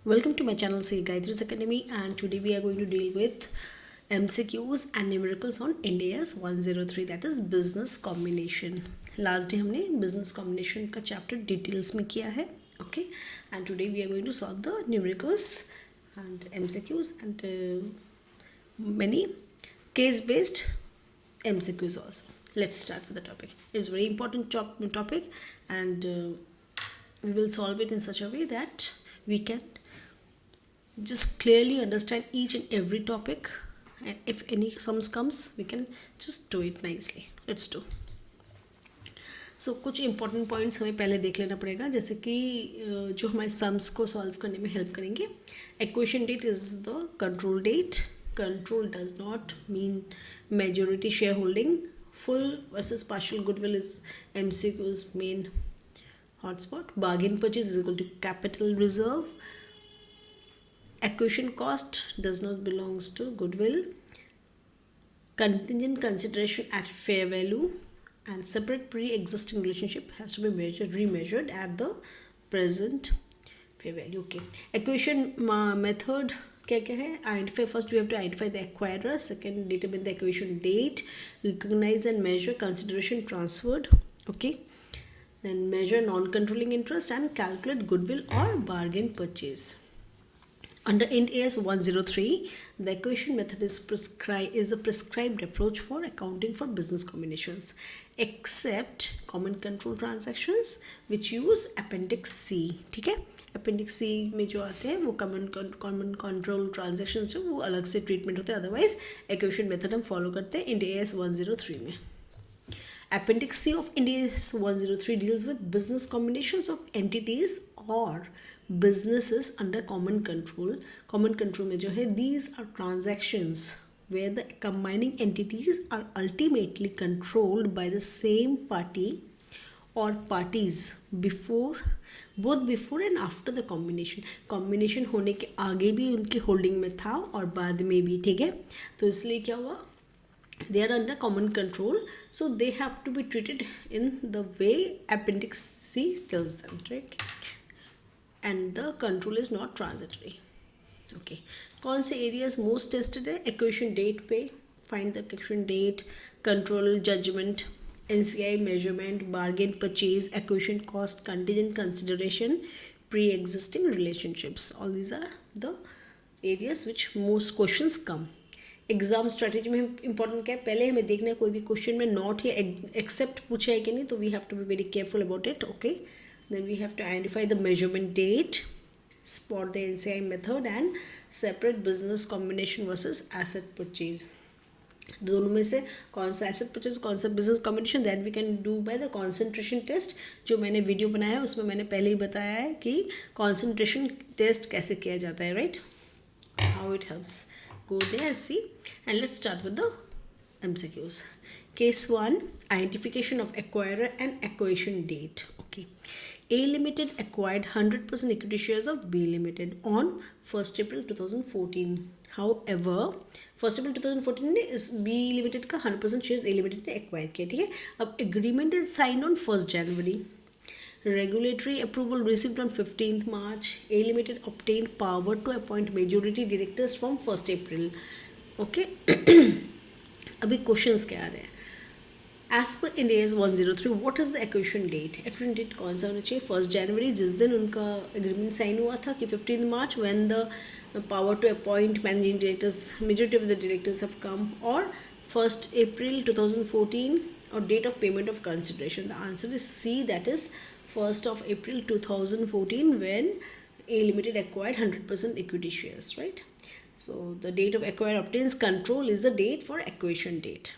Welcome to my channel Say Gayatri's Academy, and today we are going to deal with MCQs and numericals on IND-AS 103, that is business combination. Last day हमने business combination का chapter details में किया है, okay? And today we are going to solve the numericals and MCQs and many case-based MCQs also. Let's start with the topic. It's a very important topic, and we will solve it in such a way that we can just clearly understand each and every topic, and if any sums comes we can just do it nicely. Let's do. So कुछ important points हमें पहले देख लेना पड़ेगा, जैसे कि जो हमारे sums को solve करने में help करेंगे. Equation date is the control date. Control does not mean majority shareholding. Full versus partial goodwill is MCQ's main hotspot. Bargain purchase is equal to capital reserve. Acquisition cost does not belongs to goodwill. Contingent consideration at fair value, and separate pre-existing relationship has to be remeasured at the present fair value. Okay. Acquisition method क्या है? Identify, first we have to identify the acquirer. Second, determine the acquisition date. Recognize and measure consideration transferred. Okay. Then measure non-controlling interest and calculate goodwill or bargain purchase. Under IND-AS 103, the acquisition method is a prescribed approach for accounting for business combinations, except common control transactions which use Appendix C. ठीक है? Appendix C में जो आते हैं वो common control transactions जो वो अलग से treatment होते हैं. Otherwise, acquisition method हम follow करते हैं IND-AS 103 में. Appendix C of IND-AS 103 deals with business combinations of entities or businesses under common control. Common control में जो है, these are transactions where the combining entities are ultimately controlled by the same party or parties both before and after the combination होने के आगे भी उनकी holding में था और बाद में भी. ठीक है, तो इसलिए क्या हुआ, they are under common control, so they have to be treated in the way Appendix C tells them, right? And the control is not transitory. Okay, कौन से areas most tested है? Acquisition date पे find the acquisition date, control judgment, NCI measurement, bargain purchase, acquisition cost, contingent consideration, pre-existing relationships. All these are the areas which most questions come. Exam strategy में important क्या है, पहले हमें देखना है कोई भी क्वेश्चन में नॉट या एक्सेप्ट पूछा है कि नहीं, तो we have to be very careful about it. Okay, then we have to identify the measurement date, spot the NCI method, and separate business combination versus asset purchase. दोनों में से कौन सा एसेट परचेज, कौन सा business combination, that we can do by the concentration test. जो मैंने video बनाया है उसमें मैंने पहले ही बताया है कि कॉन्सेंट्रेशन टेस्ट कैसे किया जाता है, right? How it helps. Go there and see, and let's start with the MCQs. Case 1, identification of acquirer and acquisition date. Okay, A Limited acquired 100% equity shares of B Limited on 1st April 2014. However, 1st April 2014 ने इस B Limited का 100% shares A Limited ने acquire किया. ठीक है, अब agreement is signed on 1st January. Regulatory approval received on 15th March. A Limited obtained power to appoint majority directors from 1st April. Okay. अभी questions क्या आ रहे हैं? As per IND-AS 103, what is the acquisition date? Acquisition date कौन सा होना चाहिए? 1st January, जिस दिन उनका एग्रीमेंट साइन हुआ था, कि 15th March when the power to appoint managing directors, majority of the directors have come, or 1st April 2014, or date of payment of consideration. The answer is C, that is 1st of April 2014 when A Limited acquired 100% equity shares, right? So the date of acquire obtains control is the date for acquisition date.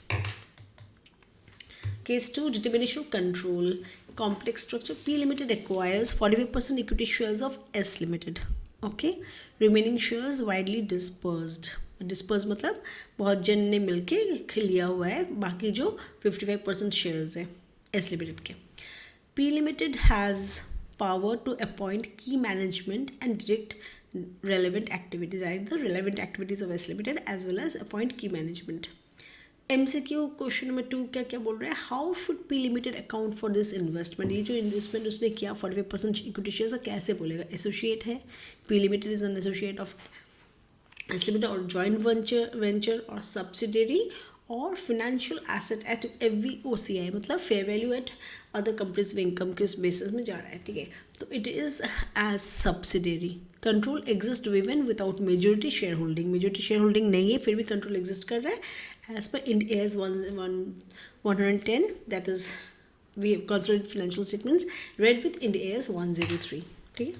Case 2, determination of control. Complex structure. P Limited acquires 45% equity shares of S Limited. Okay, remaining shares widely dispersed. Disperse मतलब बहुत जन ने मिलके लिया हुआ है, बाकी जो 55% शेयर्स है एस लिमिटेड के. P Limited has power to appoint key management and direct relevant activities, right? The relevant activities of S Limited as well as appoint key management. MCQ question number 2 क्या क्या बोल रहा है, how should P limited account for this investment, ये जो investment उसने किया 45% equity share, कैसे बोलेगा, एसोसिएट है, P limited is an associate of limited और जॉइंट वेंचर और सब्सिडरी और फिनेंशियल एसेट एट FVOCI, मतलब fair value eight other companies में इनकम के उस बेसिस में जा रहा है, ठीक है। तो it is as subsidiary, control exist even without majority share holding, majority share holding नहीं है फिर भी कंट्रोल एग्जिस्ट कर रहा है as per Ind AS 110, that is we consolidated financial statements read with Ind AS 103, ठीक है।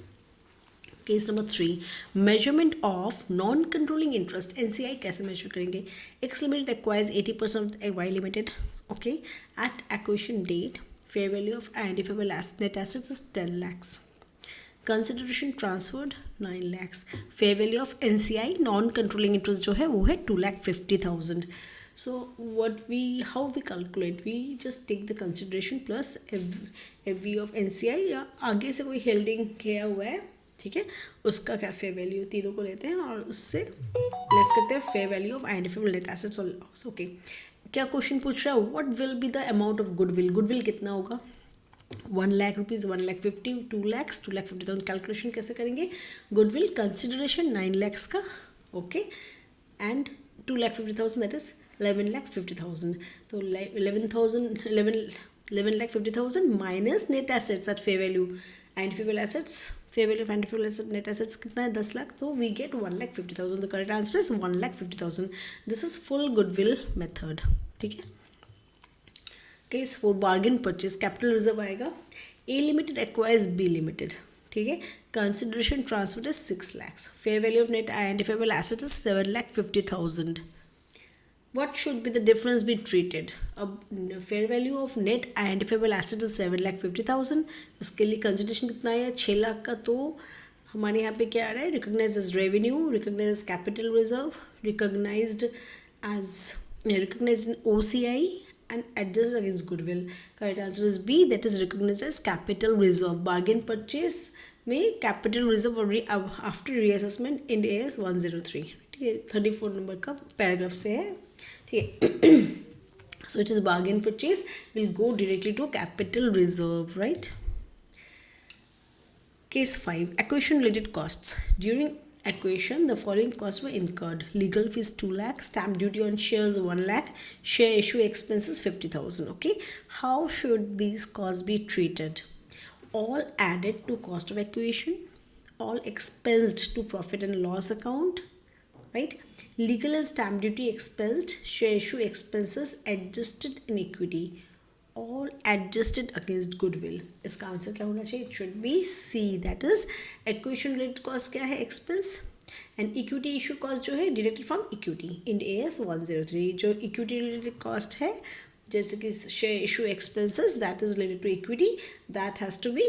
Case number 3, measurement of non controlling interest, NCI कैसे मेजर करेंगे, X limited acquires 80% of Y limited, okay, at acquisition date fair value of identifiable net assets is 10 lakhs, consideration transferred 9 lakhs, fair value of NCI non controlling interest जो है वो है 2,50,000. So how we calculate, we just take the consideration plus FV of NCI या आगे से कोई holding किया हुआ है, ठीक है, उसका क्या फेयर वैल्यू, तीनों को लेते हैं और उससे लेस करते हैं fair value of identifiable net assets और लॉस, ओके। क्या क्वेश्चन पूछ रहा है, what will be the amount of goodwill, goodwill कितना होगा, 1 lakh रुपीज़, 1,50,000, 2 lakhs, 2,50,000, कैलकुलेशन कैसे करेंगे, गुडविल कंसिडरेशन 9 lakhs का, ओके, एंड 2,50,000 दैट इज 11,50,000, तो 11,50,000 minus net assets at fair value, identifiable assets, fair value of identifiable asset net assets कितना है 10 लाख, तो we get 1,50,000, the correct answer is 1,50,000, this is full goodwill method, ठीक है। Case 4, bargain purchase, capital reserve आएगा, A limited acquires B limited, ठीक है, consideration transfer is 6 lakhs, fair value of net identifiable asset is 7,50,000. What should be the difference be treated? अब fair value of net identifiable asset is 7,50,000, उसके लिए consideration कितना है 6 लाख का, तो हमारे यहाँ पे क्या आ रहा है, recognise as revenue, recognise as capital reserve, recognised in OCI and adjust against goodwill. Correct answer is B, that is recognized as capital reserve. Bargain purchase में capital reserve और after reassessment in AS 103, ठीक है, 34 number का paragraph से है, ठीक है। So it is bargain purchase will go directly to capital reserve, right? Case 5, acquisition related costs. During acquisition, the following costs were incurred: legal fees 2 lakh, stamp duty on shares 1 lakh, share issue expenses 50,000. Okay, how should these costs be treated? All added to cost of acquisition, all expensed to profit and loss account, right? Legal and stamp duty expensed, share issue expenses adjusted in equity, all adjusted against goodwill. इसका answer क्या होना चाहिए, it should be C, that is acquisition related cost क्या है, expense, and equity issue cost जो है deducted from equity in AS 103. जो equity related cost है जैसे कि share issue expenses that is related to equity, that has to be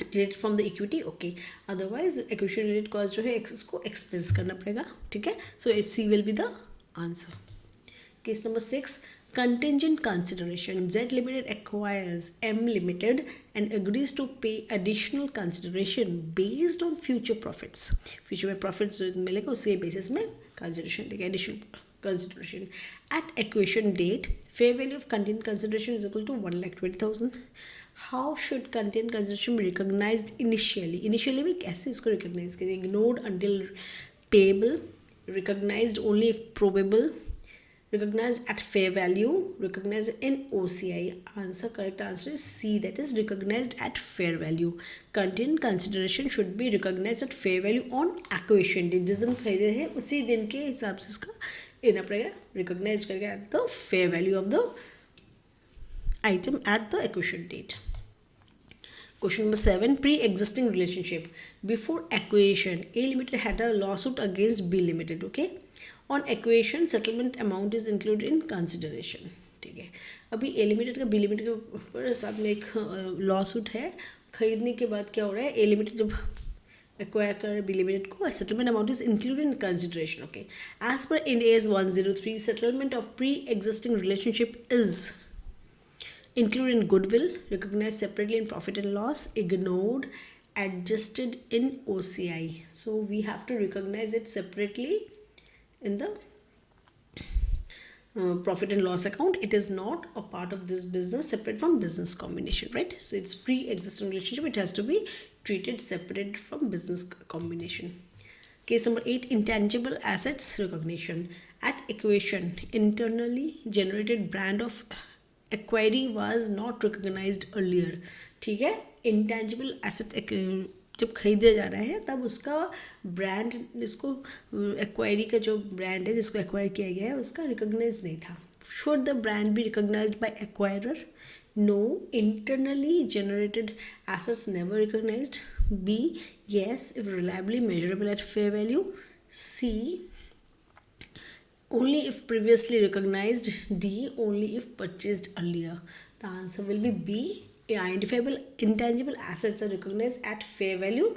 deducted from the equity, okay, otherwise acquisition related cost जो है उसको expense करना पड़ेगा, ठीक है, so C will be the answer. Case number 6, contingent consideration. Z Limited acquires M Limited and agrees to pay additional consideration based on future profits. Future में profits जो मिलेगा उसके basis में consideration देगा, additional consideration. At acquisition date, fair value of contingent consideration is equal to 1,20,000. How should contingent consideration be recognized initially? Initially भी कैसे इसको recognize करें? Ignored until payable, recognized only if probable, recognized at fair value, recognized in OCI. Answer, correct answer is C, that is recognized at fair value. Contingent consideration should be recognized at fair value on acquisition date. जिस दिन खरीदे हैं उसी दिन के हिसाब से इसका लेना पड़ेगा, recognized करेगा at the fair value of the item at the acquisition date. Question number 7, pre-existing relationship. Before acquisition, A Limited had a lawsuit against B Limited, okay? On acquisition, settlement amount is included in consideration, ठीक है। अभी A limited का B limited के ऊपर साथ में एक lawsuit है, खरीदने के बाद क्या हो रहा है, A लिमिटेड जब एक्वायर कर रहा है B लिमिटेड को, settlement amount is included in consideration, okay. As per Ind AS 103, settlement of pre existing relationship is included in goodwill, recognized separately in profit and loss, ignored, adjusted in OCI. So we have to recognize it separately in the profit and loss account, it is not a part of this business separate from business combination, right? So it's pre-existing relationship, it has to be treated separate from business combination. Case number 8, intangible assets recognition. At equation, internally generated brand of acquiry was not recognized earlier. ठीक है, intangible asset जब खरीदा जा रहा है तब उसका brand, जिसको एक्वायरी का जो ब्रांड है जिसको एक्वायर किया गया है उसका रिकॉग्नाइज नहीं था. Should the brand be recognised by acquirer? No, internally generated assets never recognized. B, yes, if reliably measurable at fair value. C, only if previously recognized. D, only if purchased earlier. The answer will be B. Identifiable intangible assets are recognized at fair value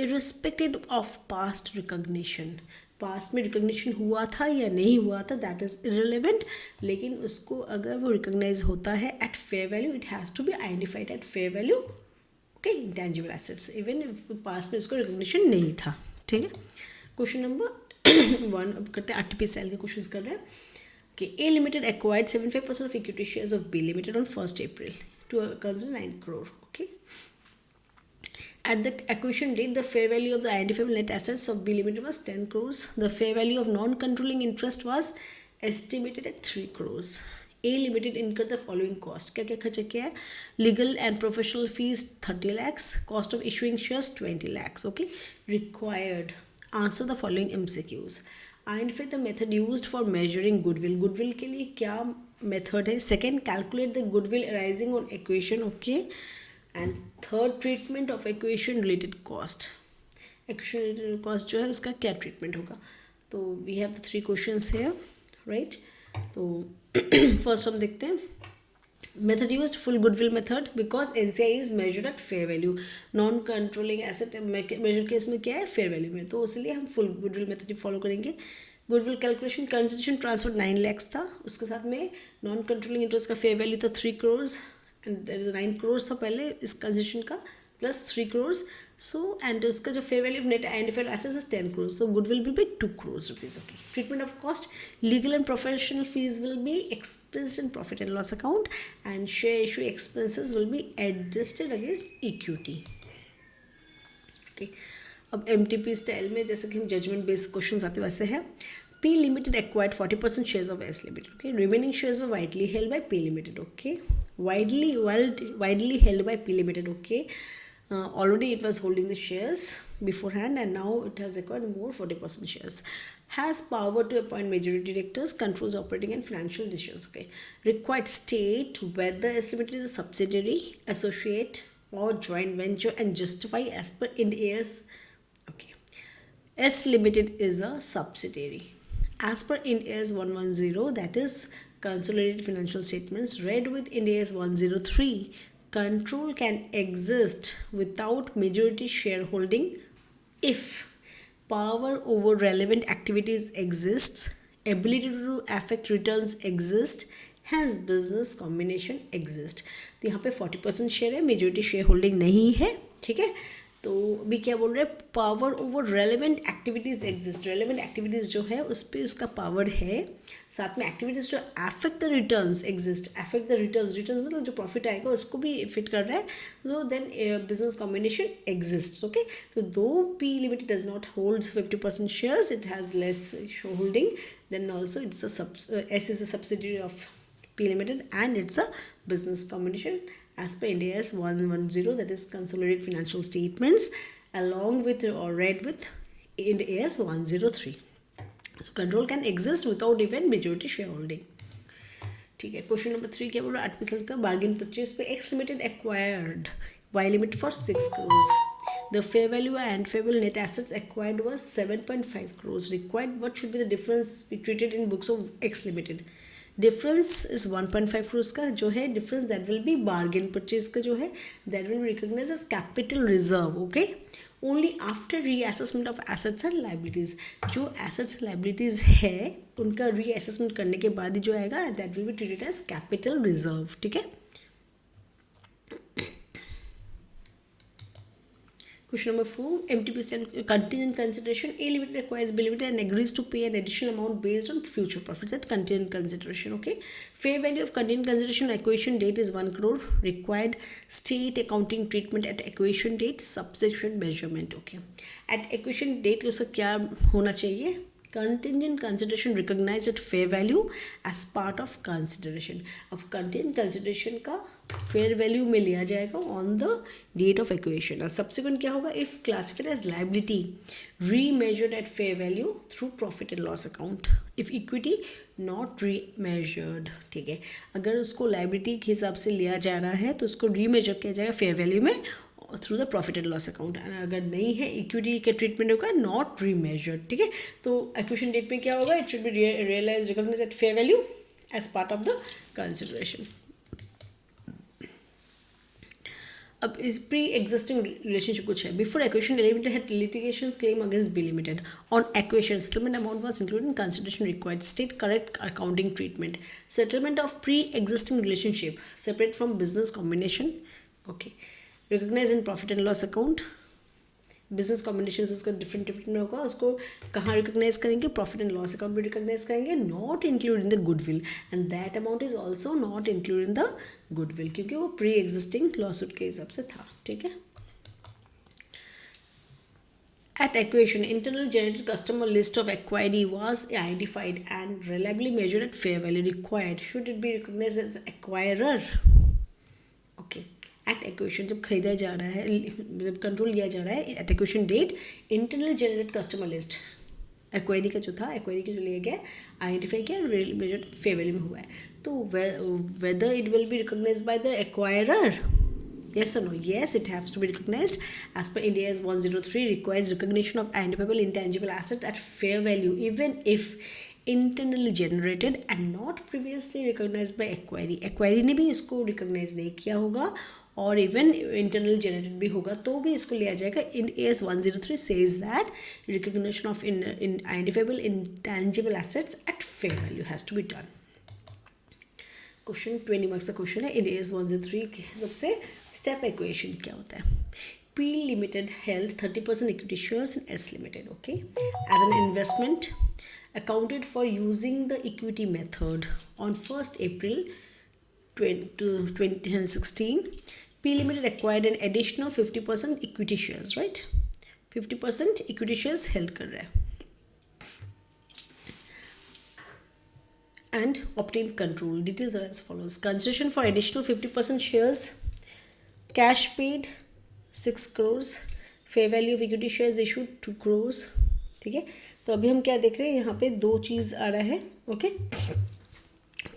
irrespective of past recognition. Past में recognition हुआ था या नहीं हुआ था that is irrelevant, लेकिन उसको अगर वो रिकॉग्नाइज होता है at fair value, it has to be identified at fair value. Okay, intangible assets even past में इसको रिकॉग्निशन नहीं था. ठीक है, क्वेश्चन नंबर 1 अब करते हैं. आरटीपी स्टाइल के क्वेश्चन कर रहे हैं कि A limited acquired 75% of equity shares of B limited on 1 April to consider 9 crore. Okay. At the acquisition date, the fair value of the identifiable net assets of B Limited was 10 crores. The fair value of non-controlling interest was estimated at 3 crores. A Limited incurred the following cost. क्या क्या खर्चा किया है? Legal and professional fees 30 lakhs. Cost of issuing shares 20 lakhs. Okay. Required. Answer the following MCQs. Identify the method used for measuring goodwill. Goodwill के लिए क्या method है? Second, calculate the goodwill arising on acquisition. Okay. And third, treatment of acquisition related cost. Acquisition related cost जो है उसका क्या treatment होगा? तो वी हैव द 3 क्वेश्चंस है, राइट. तो फर्स्ट हम देखते हैं. Method used full goodwill method because NCI is measured at fair value. Non controlling asset measure case में क्या है? फेयर वैल्यू में, तो इसलिए हम फुल गुडविल मेथड ही फॉलो करेंगे. Goodwill calculation, consideration transfer 9 lakhs था, उसके साथ में नॉन कंट्रोलिंग इंटरेस्ट का फेयर वैल्यू था 3 crores and there is 9 crores था पहले इस कंसिडरेशन का प्लस 3 crores. सो एंड उसका जो fair value of net identified assets is 10 crores. So goodwill will be 2 crores rupees. Okay. Treatment of cost, legal and professional fees will be expensed in profit and loss account and share issue expenses will be adjusted against equity. Okay. अब MTP style में जैसे कि हम judgement based question आते वैसे है. P Limited acquired 40% shares of S Limited. Okay, remaining shares were widely held by P Limited. Okay, widely held by P Limited. Okay, already it was holding the shares beforehand, and now it has acquired more 40% shares. Has power to appoint majority directors, controls operating and financial decisions. Okay, required state whether S Limited is a subsidiary, associate, or joint venture, and justify as per Ind AS. Okay, S Limited is a subsidiary. As per Ind AS 110, that is consolidated financial statements, read with Ind AS 103, control can exist without majority shareholding if power over relevant activities exists, ability to affect returns exist, hence business combination exist. तो यहाँ पे 40% share है, majority share holding नहीं है. ठीक है, तो अभी क्या बोल रहे हैं? Power over relevant activities exist. Relevant activities जो है उस पर उसका पावर है. साथ में एक्टिविटीज़ जो affect the returns exist. Affect the returns मतलब जो प्रॉफिट आएगा उसको भी इफेक्ट कर रहा है. तो then business combination exist. Okay, तो दो P Limited does not holds 50% shares, it has less show holding, then also its S is a subsidiary of P Limited and it's a business combination as per Ind AS 110, that is consolidated financial statements, along with or read with Ind AS 103. So control can exist without even majority shareholding. ठीक है, question number 3 क्या बोल रहा है? 8% का bargain purchase पे X Limited acquired Y Limited for 6 crores. The fair value and favorable net assets acquired was 7.5 crores. Required, what should be the difference be treated in books of X Limited? Difference is 1.5 crores का जो है difference, that will be bargain purchase का जो है, that will be recognise as capital reserve. Okay, only after reassessment of assets and liabilities. जो assets liabilities है उनका reassessment करने के बाद ही जो आएगा that will be treated as capital reserve. ठीक है, Question number 4, MTPC and contingent consideration. A Limited acquires B Limited and agrees to pay an additional amount based on future profits at contingent consideration. Okay. Fair value of contingent consideration acquisition date is 1 crore. Required state accounting treatment at acquisition date, subsequent measurement. Okay. At acquisition date उसका क्या होना चाहिए? Contingent consideration recognized at fair value as part of consideration. अब contingent consideration का fair value में लिया जाएगा on the date of acquisition. और subsequent क्या होगा? If classified as liability, remeasured at fair value through profit and loss account. If equity, not remeasured. ठीक है, अगर उसको liability के हिसाब से लिया जा रहा है तो उसको remeasure किया जाएगा fair value में through the profit and loss account. अगर नहीं है इक्विटी के ट्रीटमेंट होगा नॉट रीमेजर्ड. ठीक है, तो एक्विजिशन डेट में क्या होगा? It should be realise recognise at fair value as part of the consideration. अब इस प्री एग्जिस्टिंग रिलेशनशिप कुछ है. Before acquisition A limited had litigation claim against B limited on acquisition. Settlement amount was included in consideration required. State correct accounting treatment. Settlement of pre existing relationship separate from business combination. Okay, recognise in profit and loss account. Business combination उसका different में होगा. उसको कहाँ recognise करेंगे? Profit and loss account में recognise करेंगे. Not include in the goodwill and that amount is also not include in the goodwill क्योंकि वो प्री एग्जिस्टिंग लॉसूट के हिसाब से था. ठीक है. At acquisition, internal generated customer list of acquired was identified and reliably measured at fair value required. Should it be recognized as acquirer? Okay. At acquisition जब खरीदा जा रहा है, जब कंट्रोल लिया जा रहा है, at acquisition date internal generate customer list acquiree का जो था, एक्वायरी का जो लिया गया आइडेंटिफाई किया मेजर फेयर वैल्यू में हुआ है. तो whether it will be recognised by the acquirer, yes or no? Yes, it has to be recognized as per Ind AS 103 requires recognition of identifiable intangible assets at fair value even if internally generated and not previously recognized by acquiree. acquiree ने भी इसको recognize नहीं किया होगा और even internal generated भी होगा तो भी इसको लिया जाएगा. इन AS 103 says that recognition of identifiable intangible assets at fair value has to be done. Question 20 marks का क्वेश्चन है. इन AS 103 के हिसाब से स्टेप इक्वेशन क्या होता है? P Limited held 30% equity shares in S Limited, okay, as an investment accounted for using the equity method on 1st April 2016. P Limited acquired an additional 50% equity shares, right? 50% equity shares held कर रहा है and obtained control. Details are as follows. Consideration for additional 50% shares, cash paid 6 crores, fair value of equity shares issued 2 crores. ठीक है, तो अभी हम क्या देख रहे हैं? यहाँ पे दो चीज़ आ रहा है. ओके,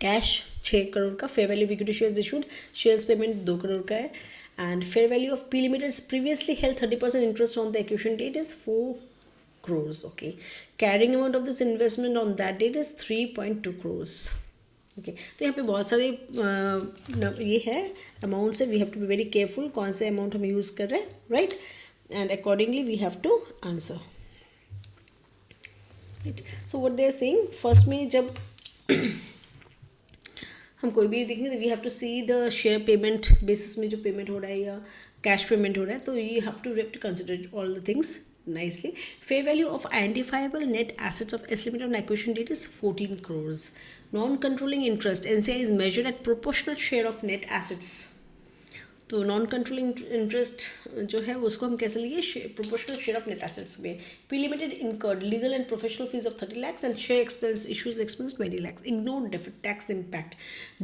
कैश 6 करोड़ का, fair value of equity shares issued, shares payment 2 crore का है and fair value of P limited previously held 30% interest on the acquisition date is 4 crores. Okay, carrying amount of this investment on that date is 3.2 crores. Okay, तो यहाँ पे बहुत सारे ये है amount से. We have to be very careful कौन से अमाउंट हम यूज़ कर रहे हैं, right, and accordingly we have to answer. Right, so what they are saying, first में जब हम कोई भी देखेंगे तो we have to see the share payment basis में जो पेमेंट हो रहा है या कैश पेमेंट हो रहा है, तो you have to consider all the things nicely. Fair value of identifiable net assets of S Limited on acquisition date is 14 crores. Non-controlling interest NCI is measured at proportional share of net assets. तो non controlling interest जो है उसको हम कैसे लिए? Proportional share of net assets में. P limited incurred legal and professional fees of 30 lakhs and share expense issues expense 20 lakhs. Ignore deferred tax impact.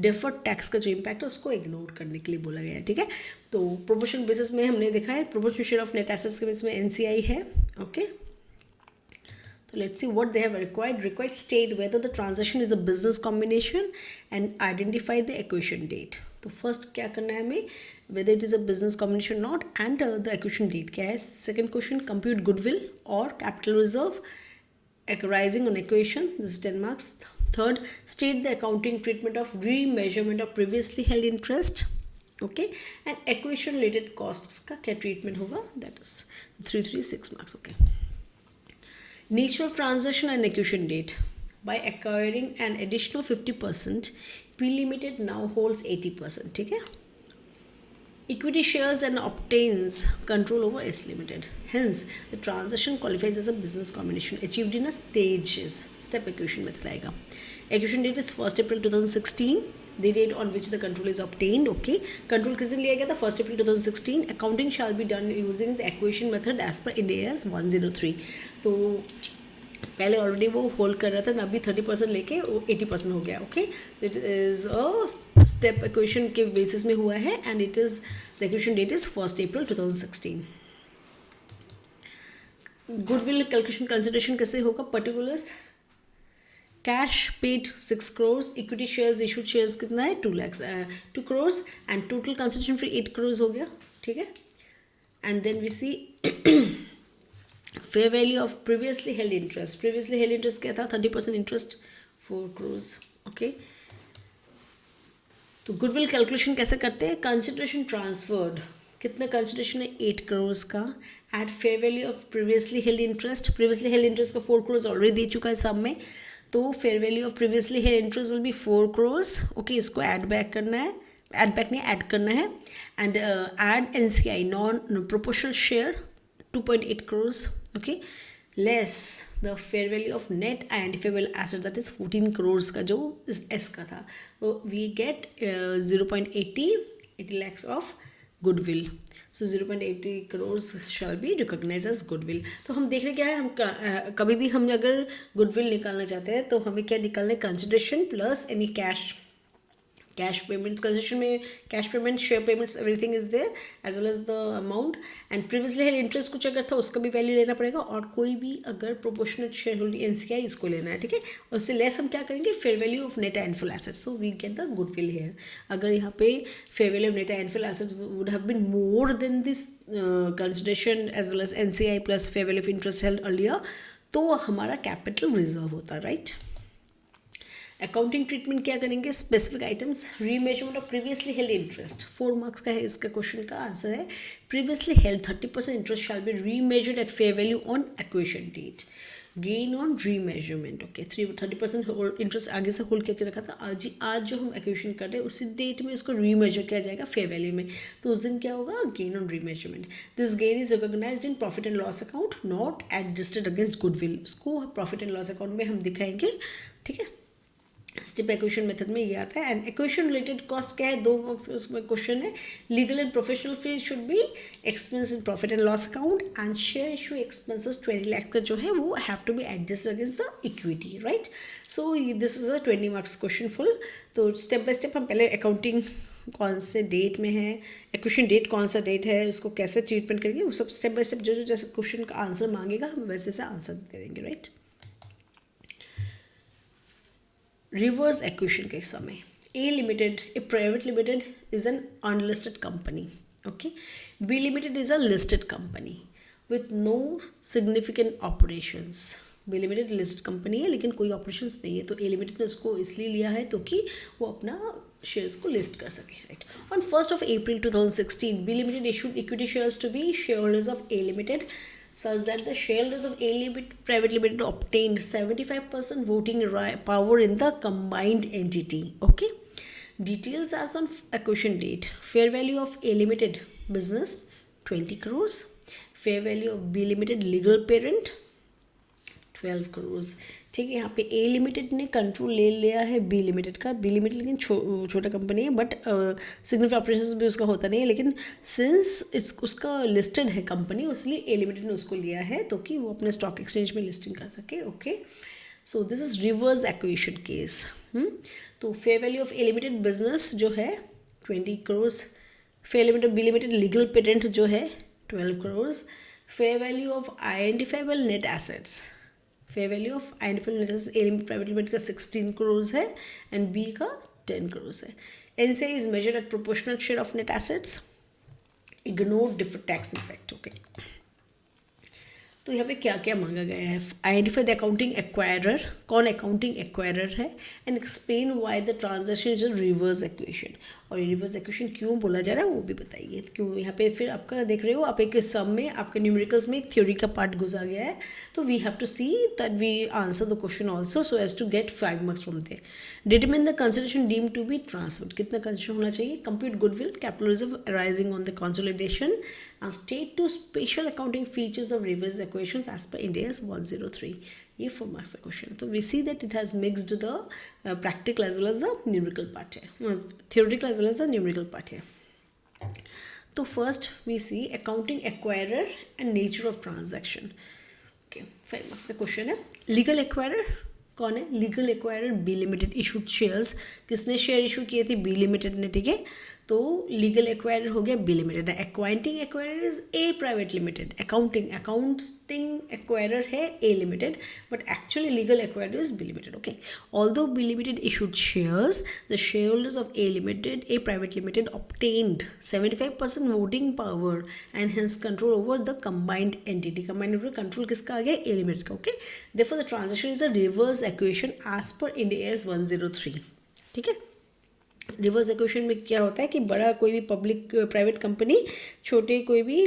Deferred tax का जो इम्पैक्ट है उसको इग्नोर करने के लिए बोला गया है. ठीक है, तो प्रोपोर्शनल बेसिस में हमने देखा है proportional share of net assets के बेसिस में NCI है. Okay, so let's see what they have required state whether the transaction is a business combination and identify the acquisition date. तो फर्स्ट क्या करना है हमें? whether it is a business combination or not and the acquisition date क्या है. second question, compute goodwill or capital reserve arising on acquisition, this is 10 marks. third, state the accounting treatment of remeasurement of previously held interest. okay, and acquisition related costs का क्या treatment होगा, that is 6 marks. okay, nature of transaction and acquisition date. By acquiring an additional 50%, P Limited now holds 80%. ठीक है, equity shares and obtains control over S Limited. Hence, the transaction qualifies as a business combination achieved in a stages. Step acquisition method आएगा. Acquisition date is 1st April 2016. The date on which the control is obtained. Okay. Control किस दिन लिया गया था? 1st April 2016. Accounting shall be done using the acquisition method as per Ind AS 103. तो पहले already वो hold कर रहा था ना, अभी 30% लेके वो 80% हो गया. Okay, so it is a step equation के बेसिस में हुआ है and it is the equation that is 1st April 2016. Goodwill calculation consideration कैसे होगा? Particulars cash paid 6 crores, equity shares issued shares कितना है 2 crores एंड टोटल कंसिडरेशन फिर 8 crores हो गया. ठीक है, and then we see fair value of previously held interest. Previously held interest क्या था? 30% इंटरेस्ट 4 crores. ओके, तो गुडविल कैलकुलेशन कैसे करते हैं? कंसिडरेशन ट्रांसफर्ड, कितना कंसिडरेशन है? 8 crores का. Eight fair value of previously held interest, previously held interest का 4 crores ऑलरेडी दे चुका है सब में, तो fair value of previously held interest will B 4 crores. Okay, इसको ऐड बैक करना है, ऐड बैक नहीं ऐड करना है. And add NCI non proportional share 2.8 crores. Okay, less the fair value of net identifiable assets, that is 14 crores का जो इस S का था. So we get 0.80 lakhs of goodwill. So 0.80 crores shall be recognized as goodwill. तो हम देख रहे क्या है, हम कभी भी हम अगर goodwill निकालना चाहते हैं तो हमें क्या निकालना है? consideration plus any cash payments. Consideration में cash payment, share payments, everything is there as well as the amount. And previously held interest कुछ अगर था उसका भी वैल्यू लेना पड़ेगा, और कोई भी अगर प्रोपोर्शनल शेयर होल्डिंग NCI इसको लेना है. ठीक है, और उससे लेस हम क्या करेंगे? Fair value of net and full assets. So we get the goodwill here. अगर यहाँ पे fair value of net and full assets would have been more than this consideration as well as NCI plus fair value of interest held earlier, तो हमारा capital reserve होता है. Right, accounting treatment क्या करेंगे? Specific items, remeasurement of previously held interest. 4 marks का है इसका question का आंसर है previously held 30% interest shall be remeasured at fair value on acquisition date. Gain on remeasurement. Okay, 30% interest आगे से होल्ड करके रखा था, आज जो हम एक्वेशन कर रहे हैं उसी डेट में इसको रीमेजर किया जाएगा फेयर वैल्यू में, तो उस दिन क्या होगा? Gain on remeasurement. This gain is recognised in profit and loss account, not adjusted against goodwill. उसको प्रॉफिट एंड लॉस अकाउंट में हम दिखाएंगे. ठीक है, स्टेप एक्वेशन मेथड में ये आता है. एंड एक्वेशन रिलेटेड कॉस्ट क्या है? 2 marks उसमें क्वेश्चन है. Legal and professional fees should be expense in profit and loss account, and share issue expenses 20 lakh का जो है वो have to be adjust against the equity. Right, so this is a 20 marks question full. तो step by step हम पहले accounting कौन से date में है, एक्वेशन डेट कौन सा डेट है, उसको कैसे ट्रीटमेंट करेंगे, वो सब स्टेप बाय स्टेप जो जो जैसे क्वेश्चन का आंसर मांगेगा हम वैसे से आंसर देते रहेंगे. राइट, रिवर्स एक्वेशन के समय A Limited, a private limited, is an unlisted company. Okay, B Limited is a listed company with no significant operations. B Limited listed company है लेकिन कोई operations नहीं है, तो A Limited ने उसको इसलिए लिया है तो कि वो अपना शेयर्स को लिस्ट कर सके. Right, on 1st of April 2016 B Limited issued equity shares to be shareholders of A Limited, such that the shareholders of A Limited Private Limited obtained 75% voting power in the combined entity. Okay, details as on acquisition date. Fair value of A Limited business 20 crores. Fair value of B Limited legal parent 12 crores. ठीक है, यहाँ पे A limited ने control ले लिया है B limited का. B limited लेकिन छोटा कंपनी है, बट सिग्निफिकेंट ऑपरेशंस भी उसका होता नहीं है, लेकिन सिंस उसका लिस्टेड है कंपनी, इसलिए A लिमिटेड ने उसको लिया है तो कि वो अपने स्टॉक एक्सचेंज में लिस्टिंग कर सके. Okay, so this is reverse acquisition case. तो fair value of A limited business जो है 20 crores. Fair limited B limited legal patent जो है 12 crores. Fair value of identifiable net assets, fair value of identifiable net assets A limited private limited का 16 crores है and B का 10 crores है. NCI is measured eight proportional share of net assets. Ignore different tax impact. Okay, तो यहाँ पे क्या क्या मांगा गया है, आइडेंटिफाई द अकाउंटिंग एक्वायरर, कौन अकाउंटिंग एक्वायरर है, and explain why the transaction is a reverse equation, और रिवर्स एक्वेशन क्यों बोला जा रहा है वो भी बताइए। क्यों यहाँ पे फिर आपका देख रहे हो आप एक सम में आपके न्यूमेरिकल्स में एक थ्योरी का पार्ट गुजरा गया है, तो we have to see that we answer the question also so as to get 5 marks from there. Determine the consideration deem to be transferred, कितना कंसिडरेशन होना चाहिए, compute goodwill capital reserve arising on the consolidation and state to special accounting features of reverse acquisitions as per Ind AS 103, ये 4 marks का question है। तो we see that it has mixed the practical as well as the numerical part है, theoretical as well as the numerical part है। तो first we see accounting acquirer and nature of transaction. Okay 5 marks का question है। Legal acquirer कौन है, legal acquirer B limited issued shares, किसने share issue किए थे, बी लिमिटेड ने, ठीक है। तो लीगल एक्वायरर हो गया B limited. Accounting acquirer is A private limited, accounting acquirer है A limited, but actually legal acquirer is B limited. Okay, although B limited issued shares, the share holders of A limited, A private limited obtained 75% voting power and hence control over the combined entity. Combined entity control किसका आ गया, A limited का। Okay, therefore the transaction is a reverse acquisition as per Ind AS 103, ठीक है। Reverse equation में क्या होता है कि बड़ा कोई भी पब्लिक प्राइवेट कंपनी, छोटे कोई भी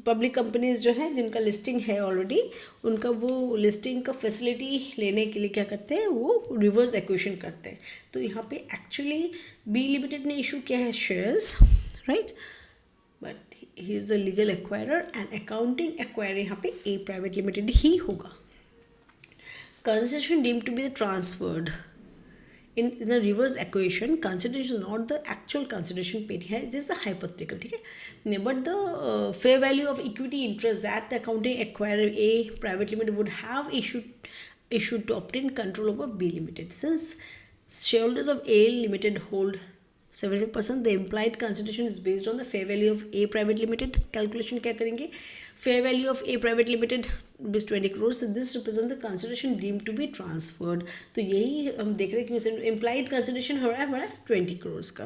पब्लिक कंपनीज जो हैं जिनका लिस्टिंग है ऑलरेडी, उनका वो लिस्टिंग का फैसिलिटी लेने के लिए क्या करते हैं, वो रिवर्स एक्वेशन करते हैं। तो यहाँ पे एक्चुअली बी लिमिटेड ने इशू किया है shares, right, but he is a legal acquirer and accounting acquirer यहाँ पे ए प्राइवेट लिमिटेड ही होगा। Consideration deemed to be transferred in a reverse equation, consideration is not the actual consideration paid here, it is a hypothetical, ठीक है, but the fair value of equity interest that the accounting acquirer A private limited would have issued to obtain control over B limited. Since shareholders of A limited hold 75%, the implied consideration is based on the fair value of A private limited. Calculation क्या करेंगे, fair value of A private limited is 20 crores, so this represents the consideration deemed to be transferred. तो यही हम देख रहे हैं कि implied consideration हो रहा है हमारा 20 crores का।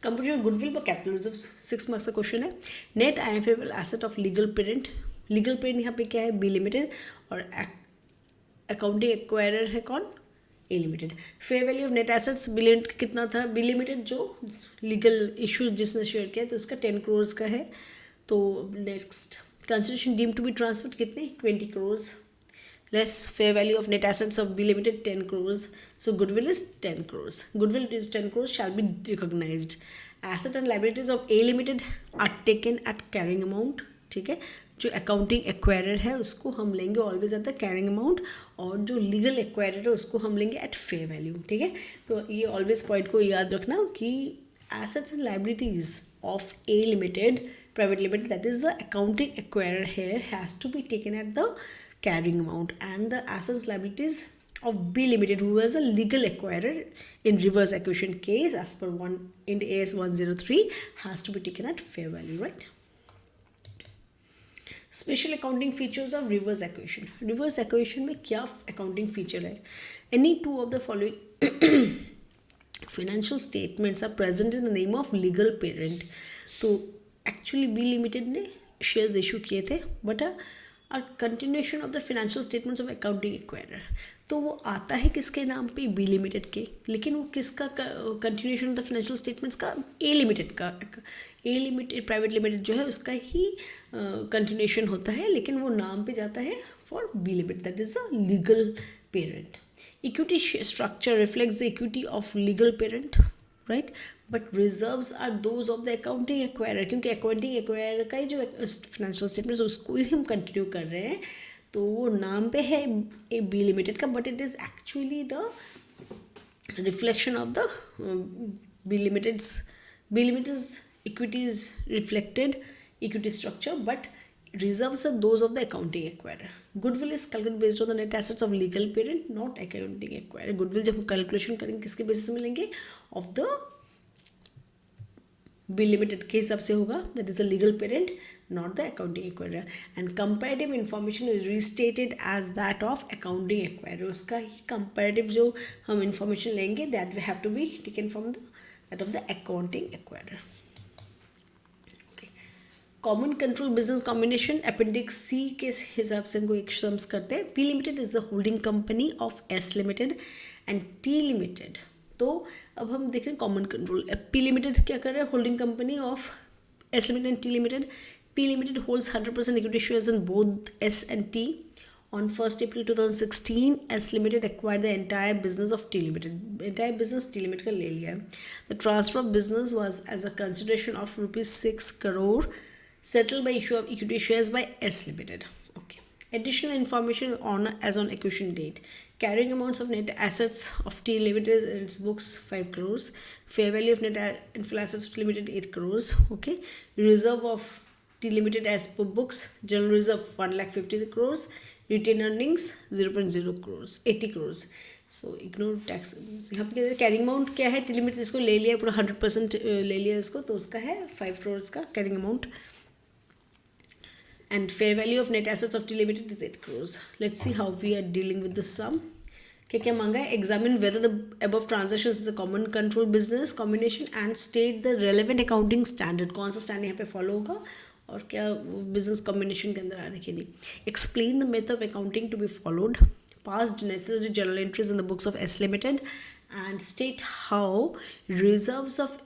कंप्यूटर गुडविल पर कैपिटल रिजर्व 6 मार्क्स का क्वेश्चन है। Net identifiable asset of legal parent, legal parent यहाँ पे क्या है, बी लिमिटेड, और अकाउंटिंग एक्वायरर है कौन, A limited. Fair value of net assets B limited कितना था, बी लिमिटेड जो लीगल इशू जिसने शेयर किया तो उसका 10 crores का है। तो next consideration deemed to be transferred कितने, 20 crores, less fair value of net assets of B limited 10 crores, so goodwill is 10 crores, goodwill is 10 crores shall be recognised. Asset and liabilities of A limited are taken at carrying amount, ठीक है। जो accounting acquirer है उसको हम लेंगे always at the carrying amount, और जो legal acquirer है उसको हम लेंगे एट फेयर वैल्यू, ठीक है। तो ये ऑलवेज पॉइंट को याद रखना कि assets and liabilities of A limited private limited, that is the accounting acquirer here, has to be taken at the carrying amount, and the assets liabilities of B limited, who was a legal acquirer in reverse acquisition case as per in AS 103, has to be taken at fair value, right? Special accounting features of reverse acquisition. Reverse acquisition में क्या accounting feature है? Any two of the following financial statements are present in the name of legal parent. तो actually B limited ने shares issue किए थे, but और continuation of the financial statements of accounting acquirer, तो वो आता है किसके नाम पे, बी लिमिटेड के, लेकिन वो किसका continuation of the financial statements का, ए लिमिटेड का, ए लिमिटेड प्राइवेट लिमिटेड जो है उसका ही कंटिन्यूएशन होता है, लेकिन वो नाम पे जाता है for B limited, that is the legal parent. Equity structure reflects the equity of legal parent, right, but reserves are those of the accounting acquirer, क्योंकि अकाउंटिंग एक्वायरर का ही जो फाइनेंशियल स्टेटमेंट्स उसको ही हम कंटिन्यू कर रहे हैं, तो वो नाम पे है ए बी लिमिटेड का, but it is actually the reflection of the B limited's equities reflected equity structure, but reserves are those of the accounting acquirer. Goodwill is calculated based on the net assets of legal parent, not accounting acquirer. Goodwill जब हम calculation करेंगे किसके basis में लेंगे, of the B limited के हिसाब से होगा, that is a legal parent, not the accounting acquirer. And comparative information is restated as that of accounting acquirer, उसका ही कंपैरेटिव जो हम इंफॉर्मेशन लेंगे that we have to be taken from the that of the accounting acquirer. Common control business combination appendix C के हिसाब से इनको एक सम्स करते हैं. P limited is the holding company of S limited and T limited. तो अब हम देख रहे हैं कॉमन कंट्रोल. पी लिमिटेड क्या कर रहा है? Holding company of S limited and T limited. P Limited holds 100% equity shares in both S and T. On 1st April 2016, S Limited acquired the entire business of T Limited. Entire business T Limited का ले लिया है. The transfer of business was as a consideration of rupees 6 crore settled by issue of equity shares by S Limited. Okay. Additional information on as on acquisition date. Carrying amounts of net assets of T Limited in its books 5 crores. Fair value of net inflow assets of T Limited 8 crores. Okay. Reserve of T Limited as per books, general reserve 1,50,000 crores, retained earnings 0.0 crores, 80 crores. So ignore tax. यहाँ पे carrying amount क्या है? T limited इसको ले लिया, पूरा 100% ले लिया इसको, तो उसका है 5 crores का carrying amount. And fair value of net assets of T Limited is 8 crores. Let's see how we are dealing with this sum. क्या क्या मांगा है? Examine whether the above transaction is a common control business combination and state the relevant accounting standard. कौन सा standard यहाँ पे follow होगा और क्या बिजनेस कॉम्बिनेशन के अंदर आ रहा है कि नहीं. Explain the method of accounting to be followed. Pass necessary journal entries in the books of S limited and state how reserves of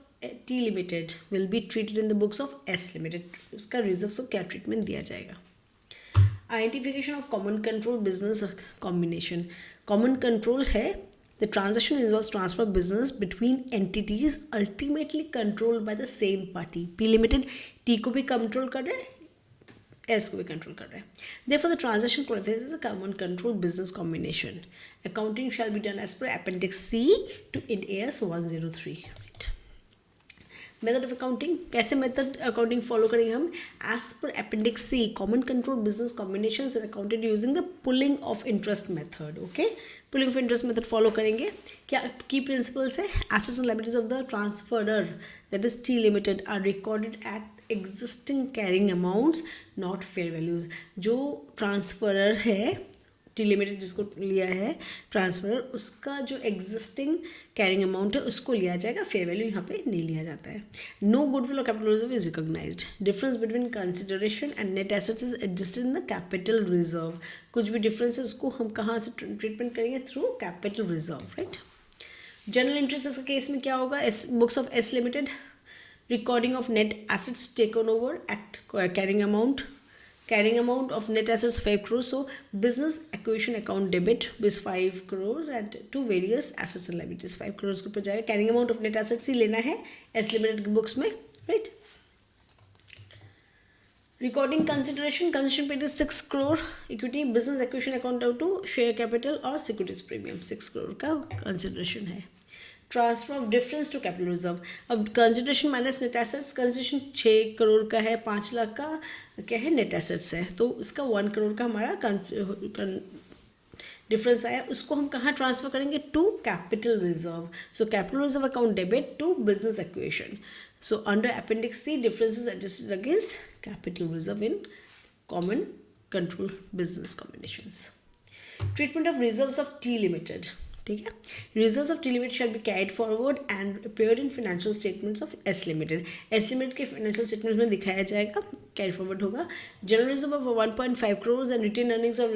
T limited will be treated in the books of S limited. उसका reserves को क्या treatment दिया जाएगा. Identification of common control business combination. Common control है the transaction involves transfer of business between entities ultimately controlled by the same party. P Limited T को भी control कर रहा है, S को भी कंट्रोल कर रहा है. Therefore, the transaction qualifies as a common control business combination. Accounting shall be done as per Appendix C to Ind AS 103. Method of accounting. कैसे मेथड अकाउंटिंग फॉलो करेंगे हम? As per appendix C common control business combination are accounted using the pooling of interest method. Okay, pooling of interest method follow करेंगे. क्या की principles है? Assets and liabilities of the transferor that is T limited are recorded at existing carrying amounts not fair values. जो transferor है T limited जिसको लिया है transfer, उसका जो एग्जिस्टिंग कैरिंग अमाउंट है उसको लिया जाएगा, फेयर वैल्यू यहाँ पे नहीं लिया जाता है. नो गुडविल और capital reserve is recognised. Difference between consideration and net assets is adjusted in the capital reserve. कुछ भी डिफरेंस है उसको हम कहाँ से ट्रीटमेंट करेंगे? Through capital reserve. Right. General interest के केस में क्या होगा? Books of S limited recording of net assets taken over at carrying amount. Carrying amount of net assets 5 crores. So business acquisition account debit is 5 crores and to various assets and liabilities 5 crores के ऊपर जाएगा. Carrying amount of net assets ही लेना है S Limited के books में. Right. Recording consideration paid is 6 crore equity. Business acquisition account out to share capital और securities premium 6 crore का consideration है. Transfer of difference to capital reserve. अब consideration minus net assets. Consideration 6 crore का है, 5 लाख का क्या है? नेट एसेट्स है, तो इसका 1 करोड़ का हमारा डिफरेंस आया. उसको हम कहाँ ट्रांसफर करेंगे? To capital reserve. So capital reserve account debit to business acquisition. So under appendix C differences adjusted against capital reserve in common control business combinations. Treatment of reserves of T limited. ठीक है. Reserves of T limited shall be carried forward and appeared in financial statements of S limited. S limited के financial statements में दिखाया जाएगा, carry forward होगा. General reserve of 1.5 crores and retain earnings of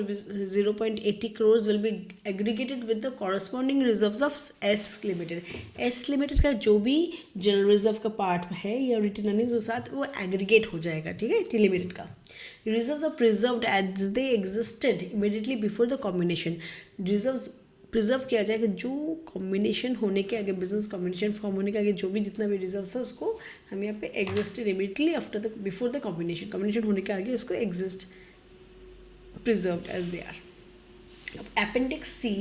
0.80 crores will be aggregated with the corresponding reserves of S limited. S limited का जो भी general reserve का part है या रिटेन अर्निंग्स के साथ वो एग्रीगेट हो जाएगा. ठीक है, टी लिमिटेड का. Reserves are preserved as they existed immediately before the combination. Reserves preserve किया जाएगा जो कॉम्बिनेशन होने के आगे, बिजनेस कॉम्बिनेशन फॉर्म होने के आगे जो भी जितना भी रिजर्व्स है उसको हम यहाँ पे existed immediately after the before the combination होने के आगे उसको exist preserved as they are. अब appendix C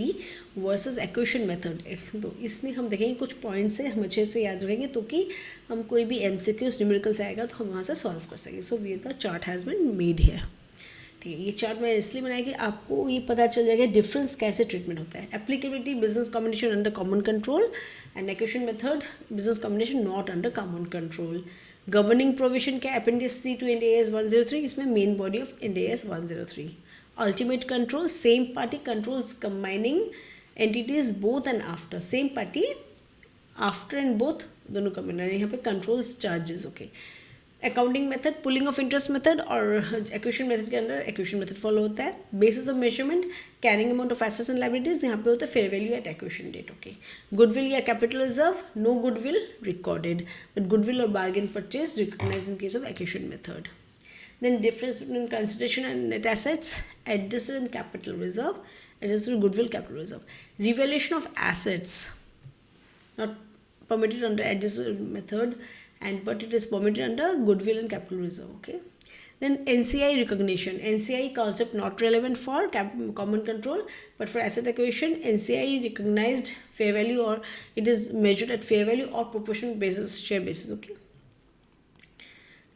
versus acquisition method. तो इसमें हम देखेंगे कुछ पॉइंट्स है हम अच्छे से याद रखेंगे तो कि हम कोई भी MCQs न्यूमेरिकल्स आएगा तो हम वहाँ से सॉल्व कर सकेंगे. So we the chart has been made here. ठीक है, ये चार्ट मैं इसलिए बनाया कि आपको ये पता चल जाएगा डिफरेंस कैसे ट्रीटमेंट होता है. Applicability business combination under common control and acquisition method business combination not under common control. Governing provision क्या? Appendix C to Ind AS 103. इसमें main body of Ind AS 103. Ultimate control same party controls combining entities both and after. Same party after and both दोनों combine. यहाँ पे controls charges. Okay. Accounting method pooling of interest method और acquisition method के अंदर acquisition method follow होता है. Basis of measurement carrying amount of assets and liabilities यहाँ पे होता है fair value at acquisition date. Okay, goodwill या capital reserve, no goodwill recorded, but goodwill और bargain purchase recognise in case of acquisition method. Then difference between consideration and net assets, adjusted and capital reserve, adjusted goodwill, capital reserve. Revaluation of assets not permitted under adjusted method, and but it is permitted under goodwill and capital reserve. Okay. Then NCI recognition. NCI concept not relevant for common control, but for asset acquisition, NCI recognized fair value or it is measured at fair value or proportional basis, share basis. Okay.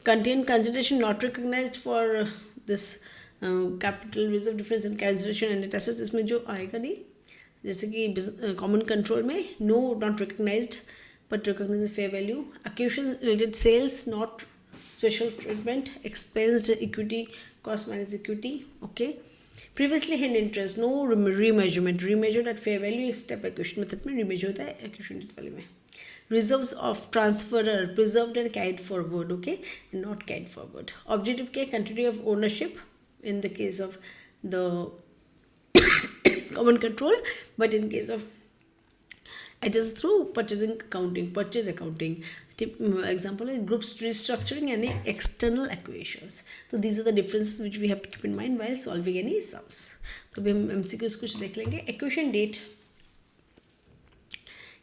Contingent consideration not recognized for this capital reserve difference in consideration and net assets. इसमें जो आएगा नहीं, जैसे कि common control में no not recognized but recognized fair value. Acquisition related sales not special treatment. Expensed equity cost minus equity. Okay. Previously held interest no remeasurement. Remeasured at fair value step acquisition method में remeasure होता है acquisition date वाले में. Reserves of transferor preserved and carried forward. Okay, and not carried forward. Objective के continuity of ownership in the case of the common control, but in case of it is through purchasing accounting, purchase accounting. Example is groups restructuring and external acquisitions. So these are the differences which we have to keep in mind while solving any sums. तो अभी हम MCQs कुछ देख लेंगे. Acquisition date.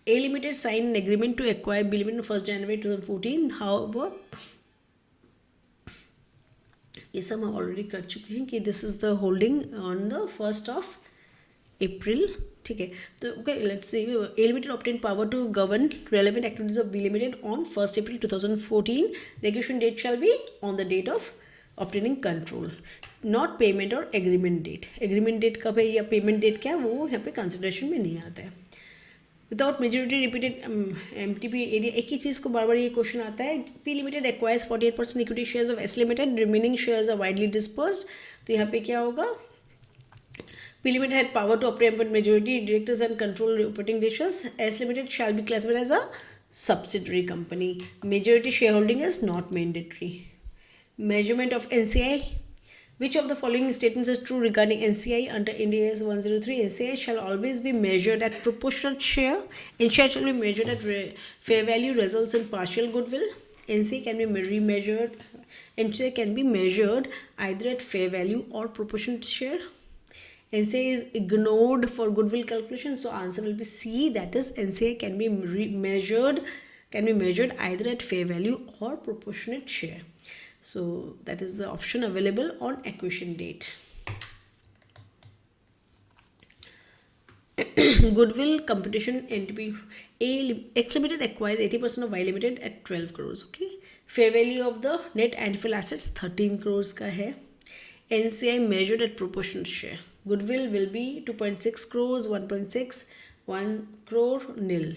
A Limited signed an agreement to acquire B Limited on 1st January 2014. However, ये सब हम already कर चुके हैं कि this is the holding on the 1st of April. ठीक है, तो okay let's see. A Limited obtained power to govern relevant activities of B Limited on 1st April 2014. The acquisition date shall be on the date of obtaining control, not payment or agreement date. Agreement date कब है या payment date क्या है वो यहाँ पे consideration में नहीं आता है. Without majority repeated MTP area. एक ही चीज़ को बार बार ये क्वेश्चन आता है. P Limited acquires 48% equity shares of S Limited, remaining shares are widely dispersed. तो यहाँ पे क्या होगा, P Limited had power to operate but majority directors and control operating ratios. S Limited shall be classified as a subsidiary company. Majority shareholding is not mandatory. Measurement of NCI. Which of the following statements is true regarding NCI under India AS 103? NCI shall always be measured at proportionate share. NCI shall be measured at fair value results in partial goodwill. NCI can be remeasured. NCI can be measured either at fair value or proportionate share. NCI is ignored for goodwill calculation. So answer will be C. That is NCI can be measured either at fair value or proportionate share. So that is the option available on acquisition date. Goodwill computation NTP. X Limited acquires 80% of Y Limited at 12 crores. Okay. Fair value of the net annual assets 13 crores का है. NCI measured at proportional share. Goodwill will be 2.6 crores, 1.6, 1 crore, nil.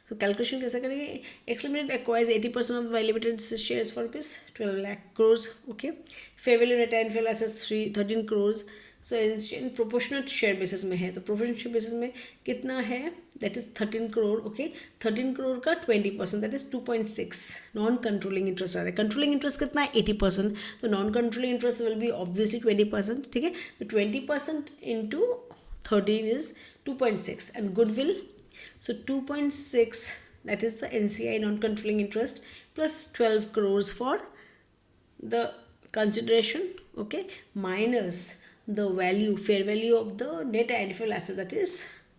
So calculation कैसे करेंगे. X Limited acquires 80% of Y Limited shares for rupees 12 lakh crores. Okay. Fair value net annual assets 13 crores. So in proportionate share basis में है, तो proportionate share basis में कितना है, that is 13 crore. Okay. 13 crore का 20%, that is 2.6. Non controlling interest आ रहा है. कंट्रोलिंग इंटरेस्ट कितना है 80%, तो non controlling interest will be obviously 20%. ठीक है, तो 20% into 13 is 2.6 and goodwill. So 2.6, that is the NCI non-controlling interest, plus 12 crores for the consideration. Okay, minus the value, fair value of the net annual assets, that is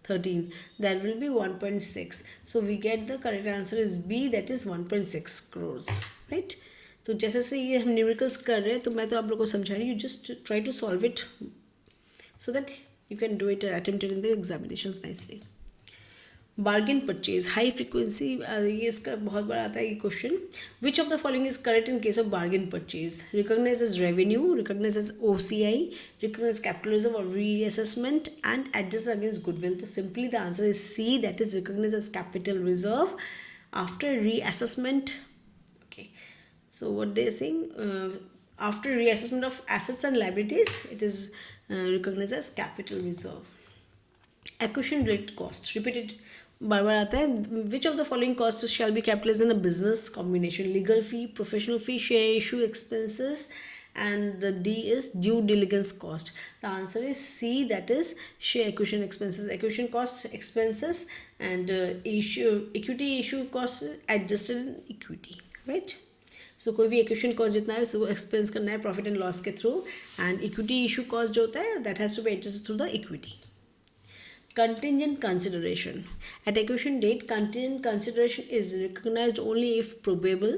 13, that will be 1.6. So we get the correct answer is B, that is 1.6 crores. Right. तो जैसे से ये हम numericals कर रहे हैं, तो मैं तो आप लोगों को समझा रही हूँ. just try to solve it so that you can do it attempted in the examinations nicely. Bargain purchase high frequency, ये इसका बहुत बड़ा आता है ये question. Which of the following is correct in case of bargain purchase? Recognise as revenue, recognise as OCI, recognise capital reserve और reassessment and adjust against goodwill. तो simply the answer is C, that is recognise as capital reserve after reassessment. Okay, so what they are saying, after reassessment of assets and liabilities, it is recognized as capital reserve. Acquisition related cost, repeated बार बार आता है. विच of the following cost shall be capitalised in a business combination? Legal fee, professional fee, share issue expenses, and the D is due diligence cost. The answer is C, that is share acquisition expenses, acquisition cost expenses, and equity issue cost adjusted in equity, right? So कोई भी acquisition cost जितना है उसको expense करना है profit and loss के through, and equity issue cost जो होता है that has to be adjusted through the equity. Contingent consideration. At acquisition date, contingent consideration is recognized only if probable,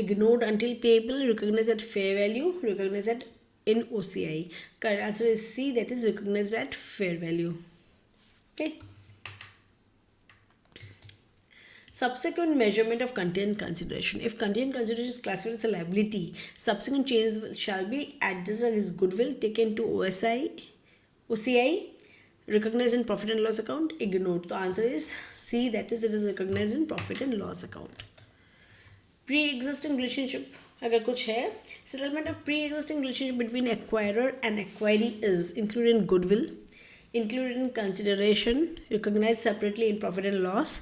ignored until payable, recognized at fair value, recognized at in OCI. Correct answer is C, that is recognized at fair value. Okay. Subsequent measurement of contingent consideration. If contingent consideration is classified as a liability, subsequent change shall be adjusted as goodwill, taken to OCI, recognized in profit and loss account, ignored. The answer is C, that is it is recognized in profit and loss account. Pre-existing relationship अगर कुछ है, settlement of pre-existing relationship between acquirer and acquiree is included in goodwill, included in consideration, recognized separately in profit and loss,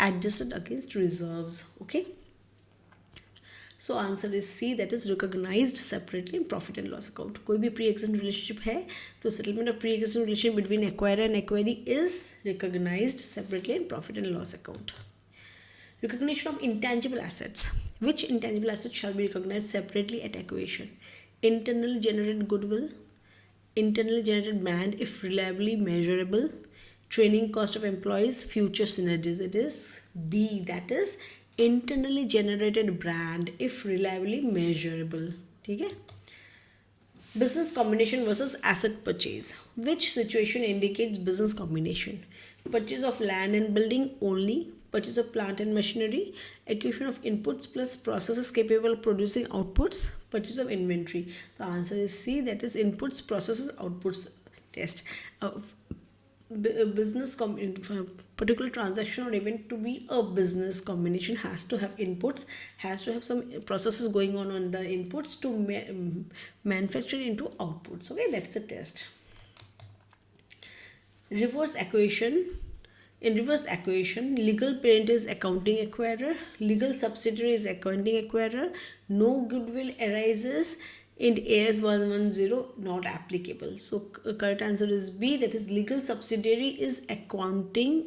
adjusted against reserves. Okay. So answer is C, that is recognised separately in profit and loss account. कोई भी pre existing relationship है तो settlement of pre existing relationship between acquirer and acquiree is recognised separately in profit and loss account. Recognition of intangible assets. Which intangible assets shall be recognized separately at acquisition? Internally generated goodwill, internally generated brand if reliably measurable, training cost of employees, future synergies. It is B, that is internally generated brand if reliably measurable. ठीक है. Business combination versus asset purchase. Which situation indicates business combination? Purchase of land and building only, purchase of plant and machinery, acquisition of inputs plus processes capable of producing outputs, purchase of inventory. The answer is C, that is inputs, processes, outputs test. Business particular transaction or event to be a business combination has to have inputs, has to have some processes going on the inputs to manufacture into outputs. Okay, that's the test. Reverse acquisition. In reverse acquisition, legal parent is accounting acquirer, legal subsidiary is accounting acquirer, no goodwill arises, in AS 110 not applicable. So correct answer is B, that is legal subsidiary is accounting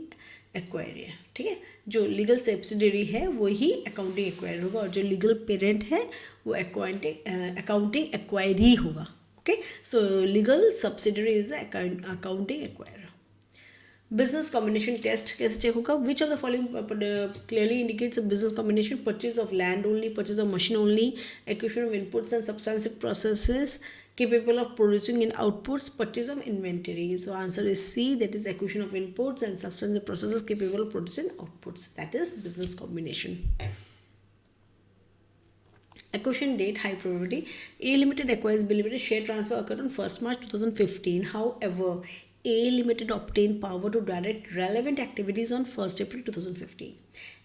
acquirer. ठीक है, जो legal subsidiary है वो ही accounting acquire होगा और जो legal parent है वो अकाउंटिंग एक्वायरी होगा. Okay, so legal subsidiary is accounting acquire. Business combination test कैसे चेक होगा? Which of the following clearly indicates a business combination? Purchase of land only, purchase of machine only, acquisition of inputs and substantive processes capable of producing in outputs, purchase of inventory. So answer is C, that is acquisition of inputs and substantive processes capable of producing outputs. That is business combination. Acquisition date, high probability. A Limited acquires B Limited. Share transfer occurred on 1st March 2015. However, A Limited obtained power to direct relevant activities on 1st April 2015.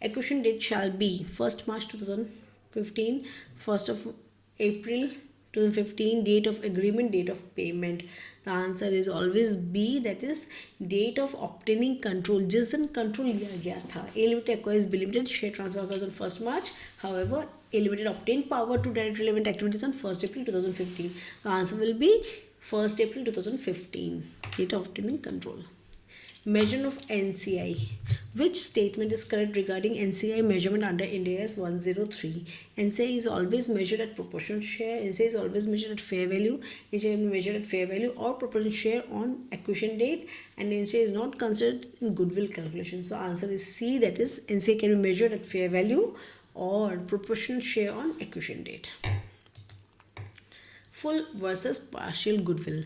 Acquisition date shall be 1st March 2015, 1st of April 2015, date of agreement, date of payment. The answer is always B, that is date of obtaining control. जिस दिन control लिया गया था. A Limited acquires B Limited. Share transfer occurs on 1st March. However, A Limited obtained power to direct relevant activities on 1st April 2015. The answer will be 1st April 2015, date of obtaining control. Measurement of NCI. Which statement is correct regarding NCI measurement under Ind AS 103? NCI is always measured at proportional share. NCI is always measured at fair value. NCI is measured at fair value or proportional share on acquisition date, and NCI is not considered in goodwill calculation. So answer is C, that is NCI can be measured at fair value or proportional share on acquisition date. Full versus partial goodwill.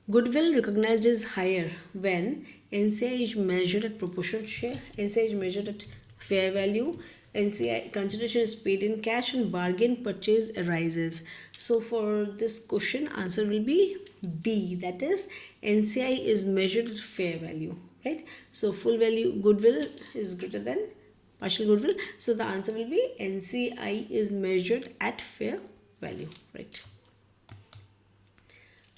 Goodwill recognized is higher when NCI is measured at proportional share, NCI is measured at fair value, NCI consideration is paid in cash, and bargain purchase arises. So for this question, answer will be B, that is NCI is measured at fair value, right? So full value goodwill is greater than partial goodwill. So the answer will be NCI is measured at fair value, right?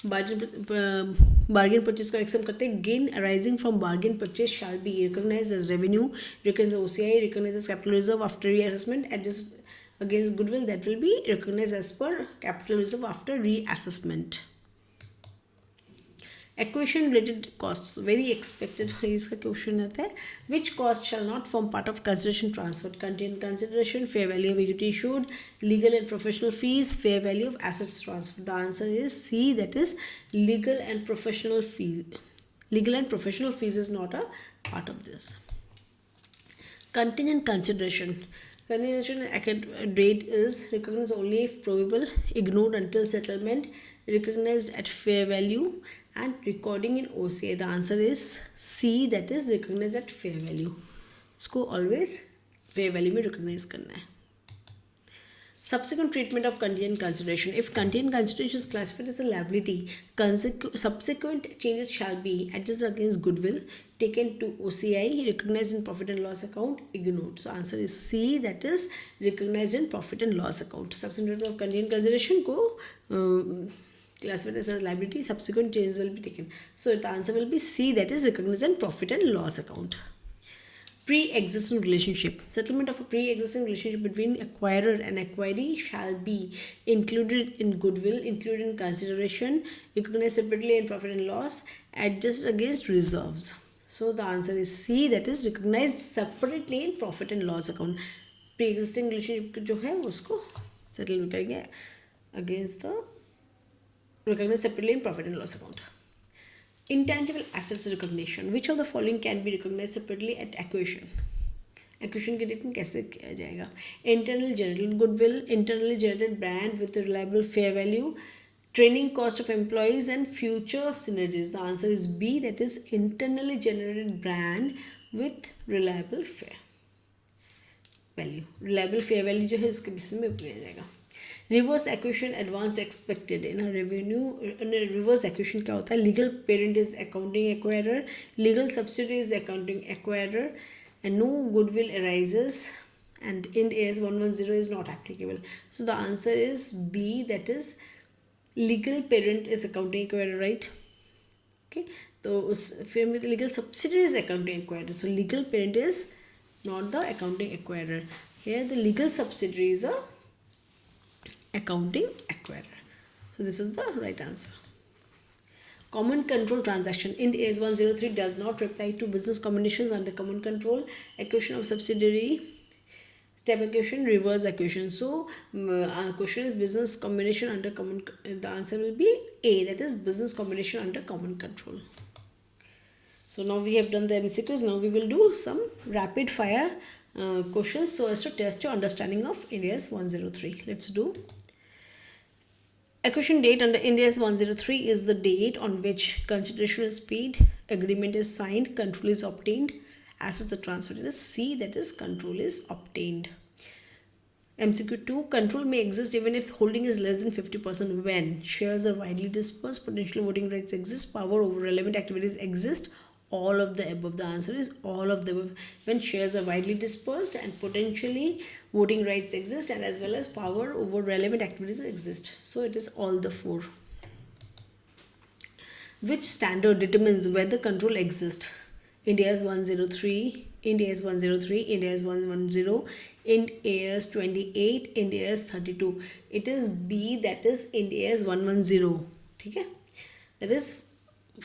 Bargain purchase को accept करते हैं. Gain arising from bargain purchase shall be recognised as revenue, recognised OCI, recognised as capital reserve after reassessment, adjust against goodwill that will be recognised as per capital reserve after reassessment. Acquisition related costs very expected इसका question आता है. Which cost shall not form part of consideration transfer? Contingent consideration, fair value of equity issued, legal and professional fees, fair value of assets transfer. The answer is C, that is legal and professional fee. Legal and professional fees is not a part of this. Contingent consideration. Contingent rate is recognized only if probable, ignored until settlement, recognized at fair value, and recording in OCI. The answer is C, that is recognized at fair value. इसको always fair value में recognize करना है. Subsequent treatment of contingent consideration. If contingent consideration is classified as a liability, subsequent changes shall be adjusted against goodwill, taken to OCI, recognized in profit and loss account, ignored. So answer is C, that is recognized in profit and loss account. Subsequent treatment of contingent consideration को classified as a liability, subsequent changes will be taken. So the answer will be C, that is recognized in profit and loss account. Pre-existing relationship. Settlement of a pre-existing relationship between acquirer and acquiree shall be included in goodwill, included in consideration, recognized separately in profit and loss, adjusted against reserves. So the answer is C, that is recognized separately in profit and loss account. Pre-existing relationship जो है उसको settle करेंगे against the recognized separately in profit and loss account. Intangible assets recognition. Which of the following can be recognized separately at acquisition? Acquisition के date में कैसे किया जाएगा? Internally generated goodwill, internally generated brand with a reliable fair value, training cost of employees, and future synergies. The answer is B, that is internally generated brand with reliable fair value. Reliable fair value जो है उसके basis में किया जाएगा. Reverse acquisition advanced expected in revenue. Reverse acquisition क्या होता है? Legal parent is accounting acquirer, legal subsidy is accounting acquirer, and no goodwill arises, and Ind AS 110 is not applicable. So the answer is B, that is legal parent is accounting acquirer, right? Okay, तो उस फिर में legal subsidiary is accounting acquirer. So legal parent is not the accounting acquirer. Here the legal subsidiary is a accounting acquirer. So this is the right answer. Common control transaction. Ind AS 103 does not apply to business combinations under common control, acquisition of subsidiary, step acquisition, reverse acquisition. So question is business combination under common. The answer will be A, that is business combination under common control. So now we have done the MCQs. Now we will do some rapid fire questions so as to test your understanding of Ind AS 103. Let's do. Acquisition date under Ind AS 103 is the date on which consideration is paid, agreement is signed, control is obtained, assets are transferred. It is C, that is control is obtained. MCQ 2, control may exist even if holding is less than 50% when shares are widely dispersed, potential voting rights exist, power over relevant activities exist, all of the above. The answer is all of the above. When shares are widely dispersed and potentially voting rights exist, and as well as power over relevant activities exist. So it is all the four. Which standard determines whether control exists? Ind AS 103, Ind AS 103, Ind AS 110, Ind AS 28, Ind AS 32. It is B, that is Ind AS 110. Okay? That is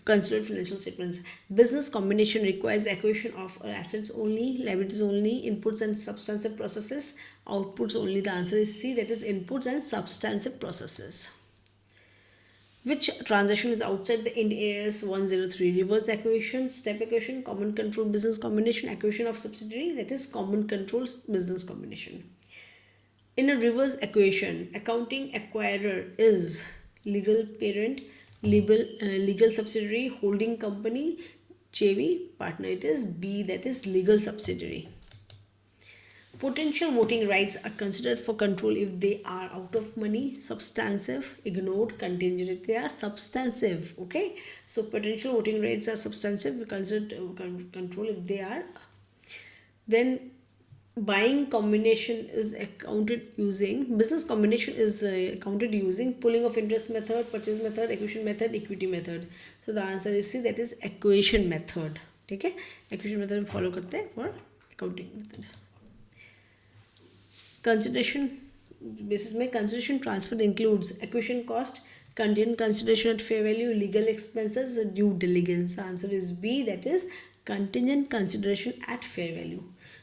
considered financial statements. Business combination requires acquisition of assets only, liabilities only, inputs and substantive processes, outputs only. The answer is C, that is inputs and substantive processes. Which transaction is outside the Ind AS 103? Reverse acquisition, step acquisition, common control business combination, acquisition of subsidiary, that is common control business combination. In a reverse acquisition, accounting acquirer is legal parent, legal subsidiary, holding company, JV, partner. It is B, that is legal subsidiary. Potential voting rights are considered for control if they are out of money, substantive, ignored, contingent. They are substantive. Okay, so potential voting rights are substantive. We consider control if they are. Then buying combination is accounted using, business combination is accounted using pooling of interest method, purchase method, acquisition method, equity method. So the answer is C, that is acquisition method. ठीक है, acquisition method हम follow करते हैं for accounting method. Consideration basis में consideration transfer includes acquisition cost, contingent consideration at fair value, legal expenses, due diligence. The answer is B, that is contingent consideration at fair value,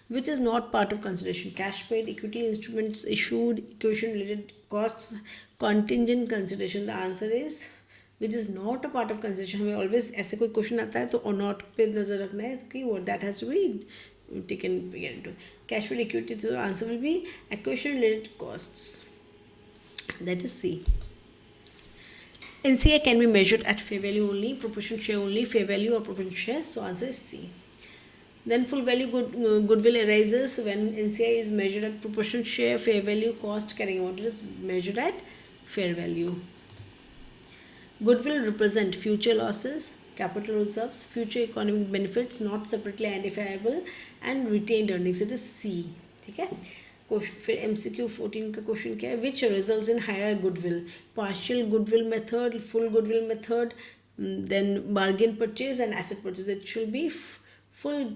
which is not part of consideration. Cash paid, equity instruments issued, acquisition related costs, contingent consideration. The answer is which is not a part of consideration. हमें always ऐसे कोई question आता है तो or not पे नजर रखना है कि what that has to be taken into. Cash paid, equity, so the answer will be acquisition related costs. That is C. NCI can be measured at fair value only, proportion share only, fair value or proportion share. So answer is C. Then full value goodwill arises when NCI is measured at proportion share, fair value, cost, carrying amount is measured at fair value. Goodwill represent future losses, capital reserves, future economic benefits not separately identifiable and retained earnings. It is C. ठीक है. फिर MCQ 14 का question क्या है? Which results in higher goodwill? Partial goodwill method, full goodwill method, then bargain purchase and asset purchase. It should be full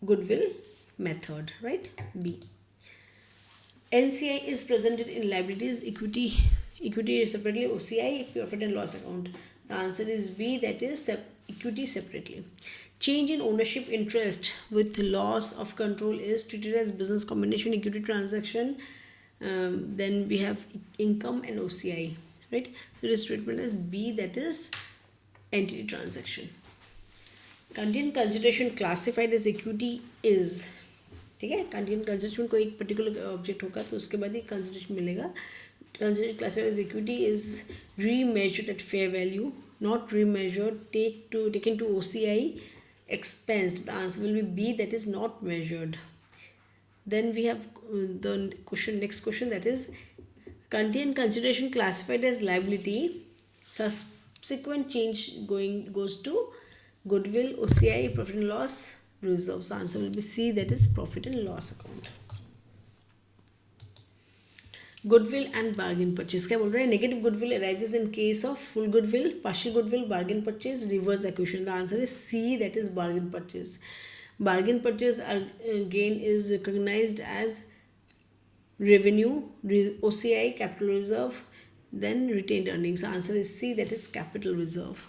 goodwill method, right? B. NCI is presented in liabilities, equity separately, OCI, profit and loss account. The answer is B, that is equity separately. Change in ownership interest with loss of control is treated as business combination, equity transaction. Then we have income and OCI, right? So this treatment is B, that is entity transaction. Contingent consideration classified as equity is, ठीक है, contingent consideration कोई एक particular object होगा तो उसके बाद ही consideration मिलेगा. Considered classified as equity is remeasured at fair value, not remeasured, taken to OCI, expensed. The answer will be B, that is not measured. Then we have the next question, that is contingent consideration classified as liability, subsequent change goes to goodwill, OCI, profit and loss reserves. The answer will be C, that is profit and loss account. Goodwill and bargain purchase. क्या बोल रहे हैं? Negative goodwill arises in case of full goodwill, partial goodwill, bargain purchase, reverse acquisition. The answer is C, that is bargain purchase. Bargain purchase gain is recognized as revenue, OCI, capital reserve, then retained earnings. The answer is C, that is capital reserve.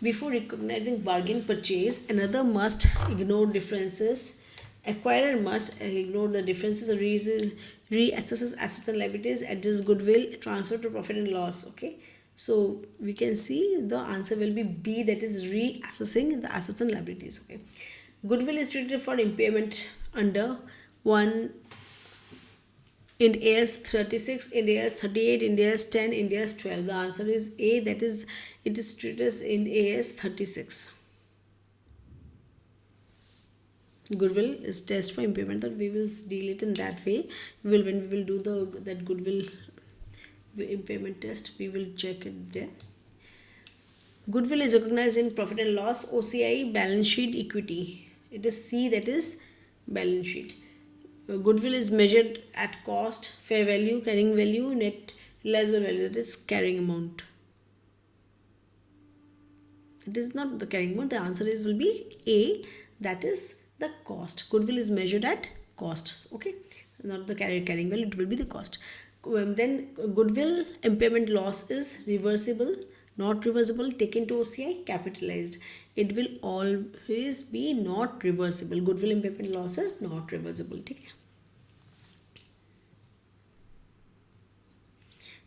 Before recognizing bargain purchase, another must ignore differences. Acquirer must ignore the differences, reassesses assets and liabilities, adjusts goodwill, transfer to profit and loss. Okay, so we can see the answer will be B, that is reassessing the assets and liabilities. Okay, goodwill is treated for impairment under 1 Ind AS 36, Ind AS 38, Ind AS 10, Ind AS 12. The answer is A, that is it is treated as Ind AS 36. Goodwill is test for impairment, that we will deal it in that way. When we will do that goodwill impairment test, we will check it there. Goodwill is recognized in profit and loss, OCI, balance sheet, equity. It is C, that is balance sheet. Goodwill is measured at cost, fair value, carrying value, net realizable value. That is carrying amount. It is not the carrying amount. The answer will be A, that is the cost. Goodwill is measured at costs. Okay, not the carrying value, it will be the cost. Then goodwill impairment loss is reversible, not reversible, taken to OCI, capitalized. It will always be not reversible. Goodwill impairment loss is not reversible. ठीक है.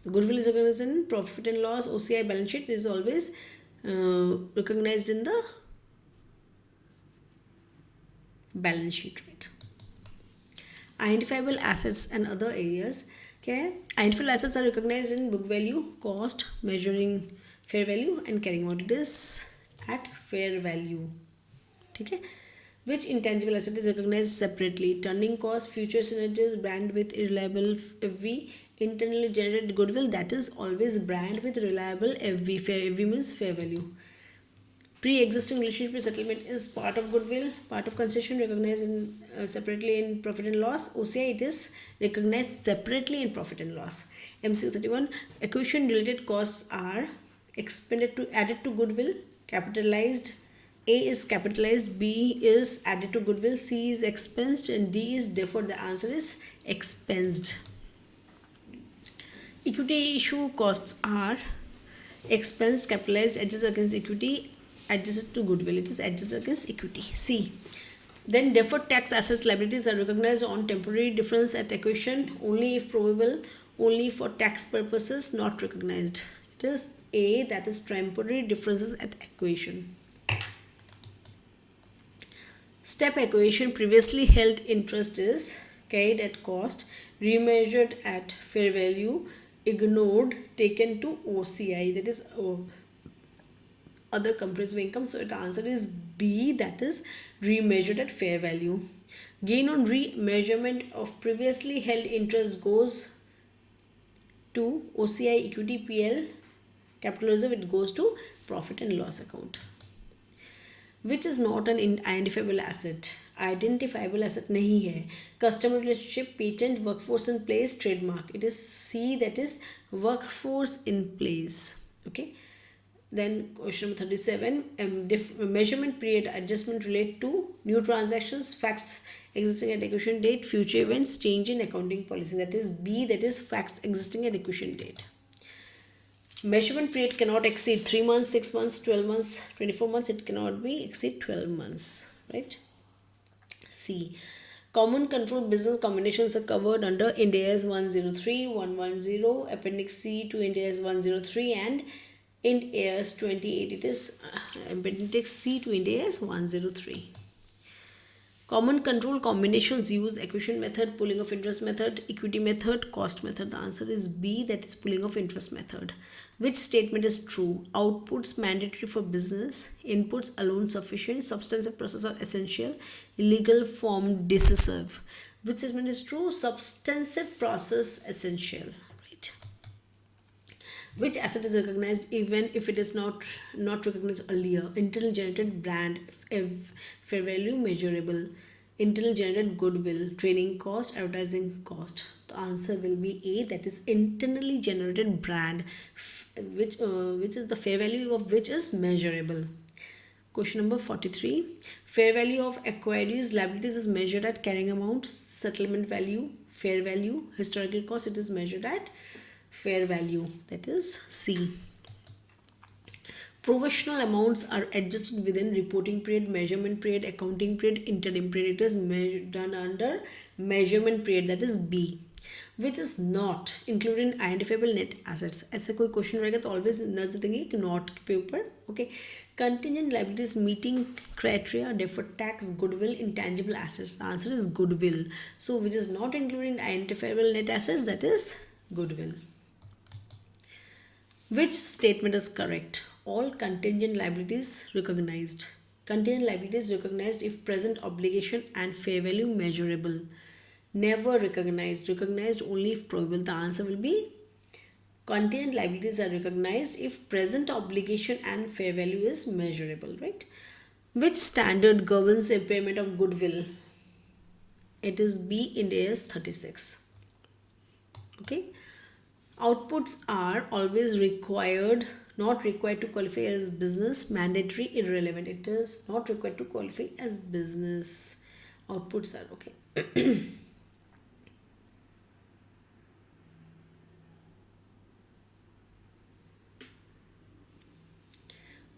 The goodwill is recognized in profit and loss, OCI, balance sheet is always recognized in the balance sheet, right? Identifiable assets and other areas. Okay, identifiable assets are recognized in book value, cost, measuring fair value and carrying amount. It is at fair value. Okay, which intangible asset is recognized separately? Turning cost, future synergies, brand with reliable FV, internally generated goodwill. That is always brand with reliable FV. Fair FV means fair value. Pre-existing relationship settlement is part of goodwill, part of concession recognized separately in profit and loss. OCI, it is recognized separately in profit and loss. MCQ 31, acquisition related costs are added to goodwill, capitalized. A is capitalized, B is added to goodwill, C is expensed, and D is deferred. The answer is expensed. Equity issue costs are expensed, capitalized, adjusted against equity, adjusted to goodwill. It is adjusted against equity. C. Then deferred tax assets liabilities are recognized on temporary difference at acquisition only if probable, only for tax purposes, not recognized. It is A, that is temporary differences at acquisition. Step acquisition, previously held interest is carried at cost, remeasured at fair value, ignored, taken to OCI, that is other comprehensive income. So the answer is B, that is remeasured at fair value. Gain on remeasurement of previously held interest goes to OCI, equity, PL, capital reserve, it goes to profit and loss account. Which is not an identifiable asset? Identifiable asset नहीं है. Customer relationship, patent, workforce in place, trademark. It is C, that is workforce in place. Okay. Then question number 37, measurement period adjustment relate to new transactions, facts existing at acquisition date, future events, change in accounting policy. That is B, that is facts existing at acquisition date. Measurement period cannot exceed 3 months, 6 months, 12 months, 24 months. It cannot be exceed 12 months, right? C. Common control business combinations are covered under Ind AS 103, 110, Appendix C to Ind AS 103 and Ind AS 28. It is Appendix C to Ind AS 103. Common control combinations use acquisition method, pooling of interest method, equity method, cost method. The answer is B, that is pooling of interest method. Which statement is true? Outputs mandatory for business, inputs alone sufficient, substantive process are essential, legal form decisive. Which statement is true? Substantive process essential, right? Which asset is recognized even if it is not recognized earlier? Internal generated brand, fair value measurable, internal generated goodwill, training cost, advertising cost. The answer will be A, that is internally generated brand, which is the fair value of which is measurable. Question number 43. Fair value of acquirees liabilities is measured at carrying amount, settlement value, fair value, historical cost. It is measured at fair value, that is C. Provisional amounts are adjusted within reporting period, measurement period, accounting period, interim period. It is done under measurement period, that is B. Which is not included in identifiable net assets. ऐसा कोई question रहेगा तो always नजर देंगे कि not के ऊपर. Okay. Contingent liabilities meeting criteria, deferred tax, goodwill, intangible assets. The answer is goodwill. So which is not included in identifiable net assets, that is goodwill. Which statement is correct? All contingent liabilities recognized. Contingent liabilities recognized if present obligation and fair value measurable. Never recognized. Recognized only if probable. The answer will be contingent liabilities are recognized if present obligation and fair value is measurable, right? Which standard governs impairment of goodwill? It is B, Ind AS 36. Okay. Outputs are always required, not required to qualify as business, mandatory, irrelevant. It is not required to qualify as business. Outputs are okay.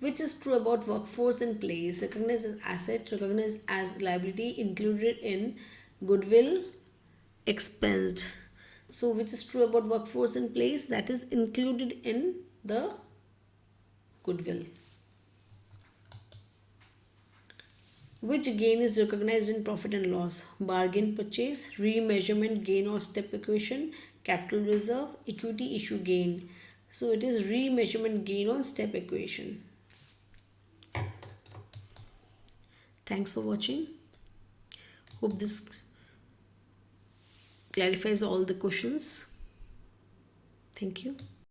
Which is true about workforce in place? Recognized as asset, recognized as liability, included in goodwill, expensed. So which is true about workforce in place? That is included in the goodwill. Which gain is recognized in profit and loss? Bargain purchase, remeasurement gain or step equation, capital reserve, equity issue gain. So it is remeasurement gain on step equation. Thanks for watching. Hope this clarifies all the questions. Thank you.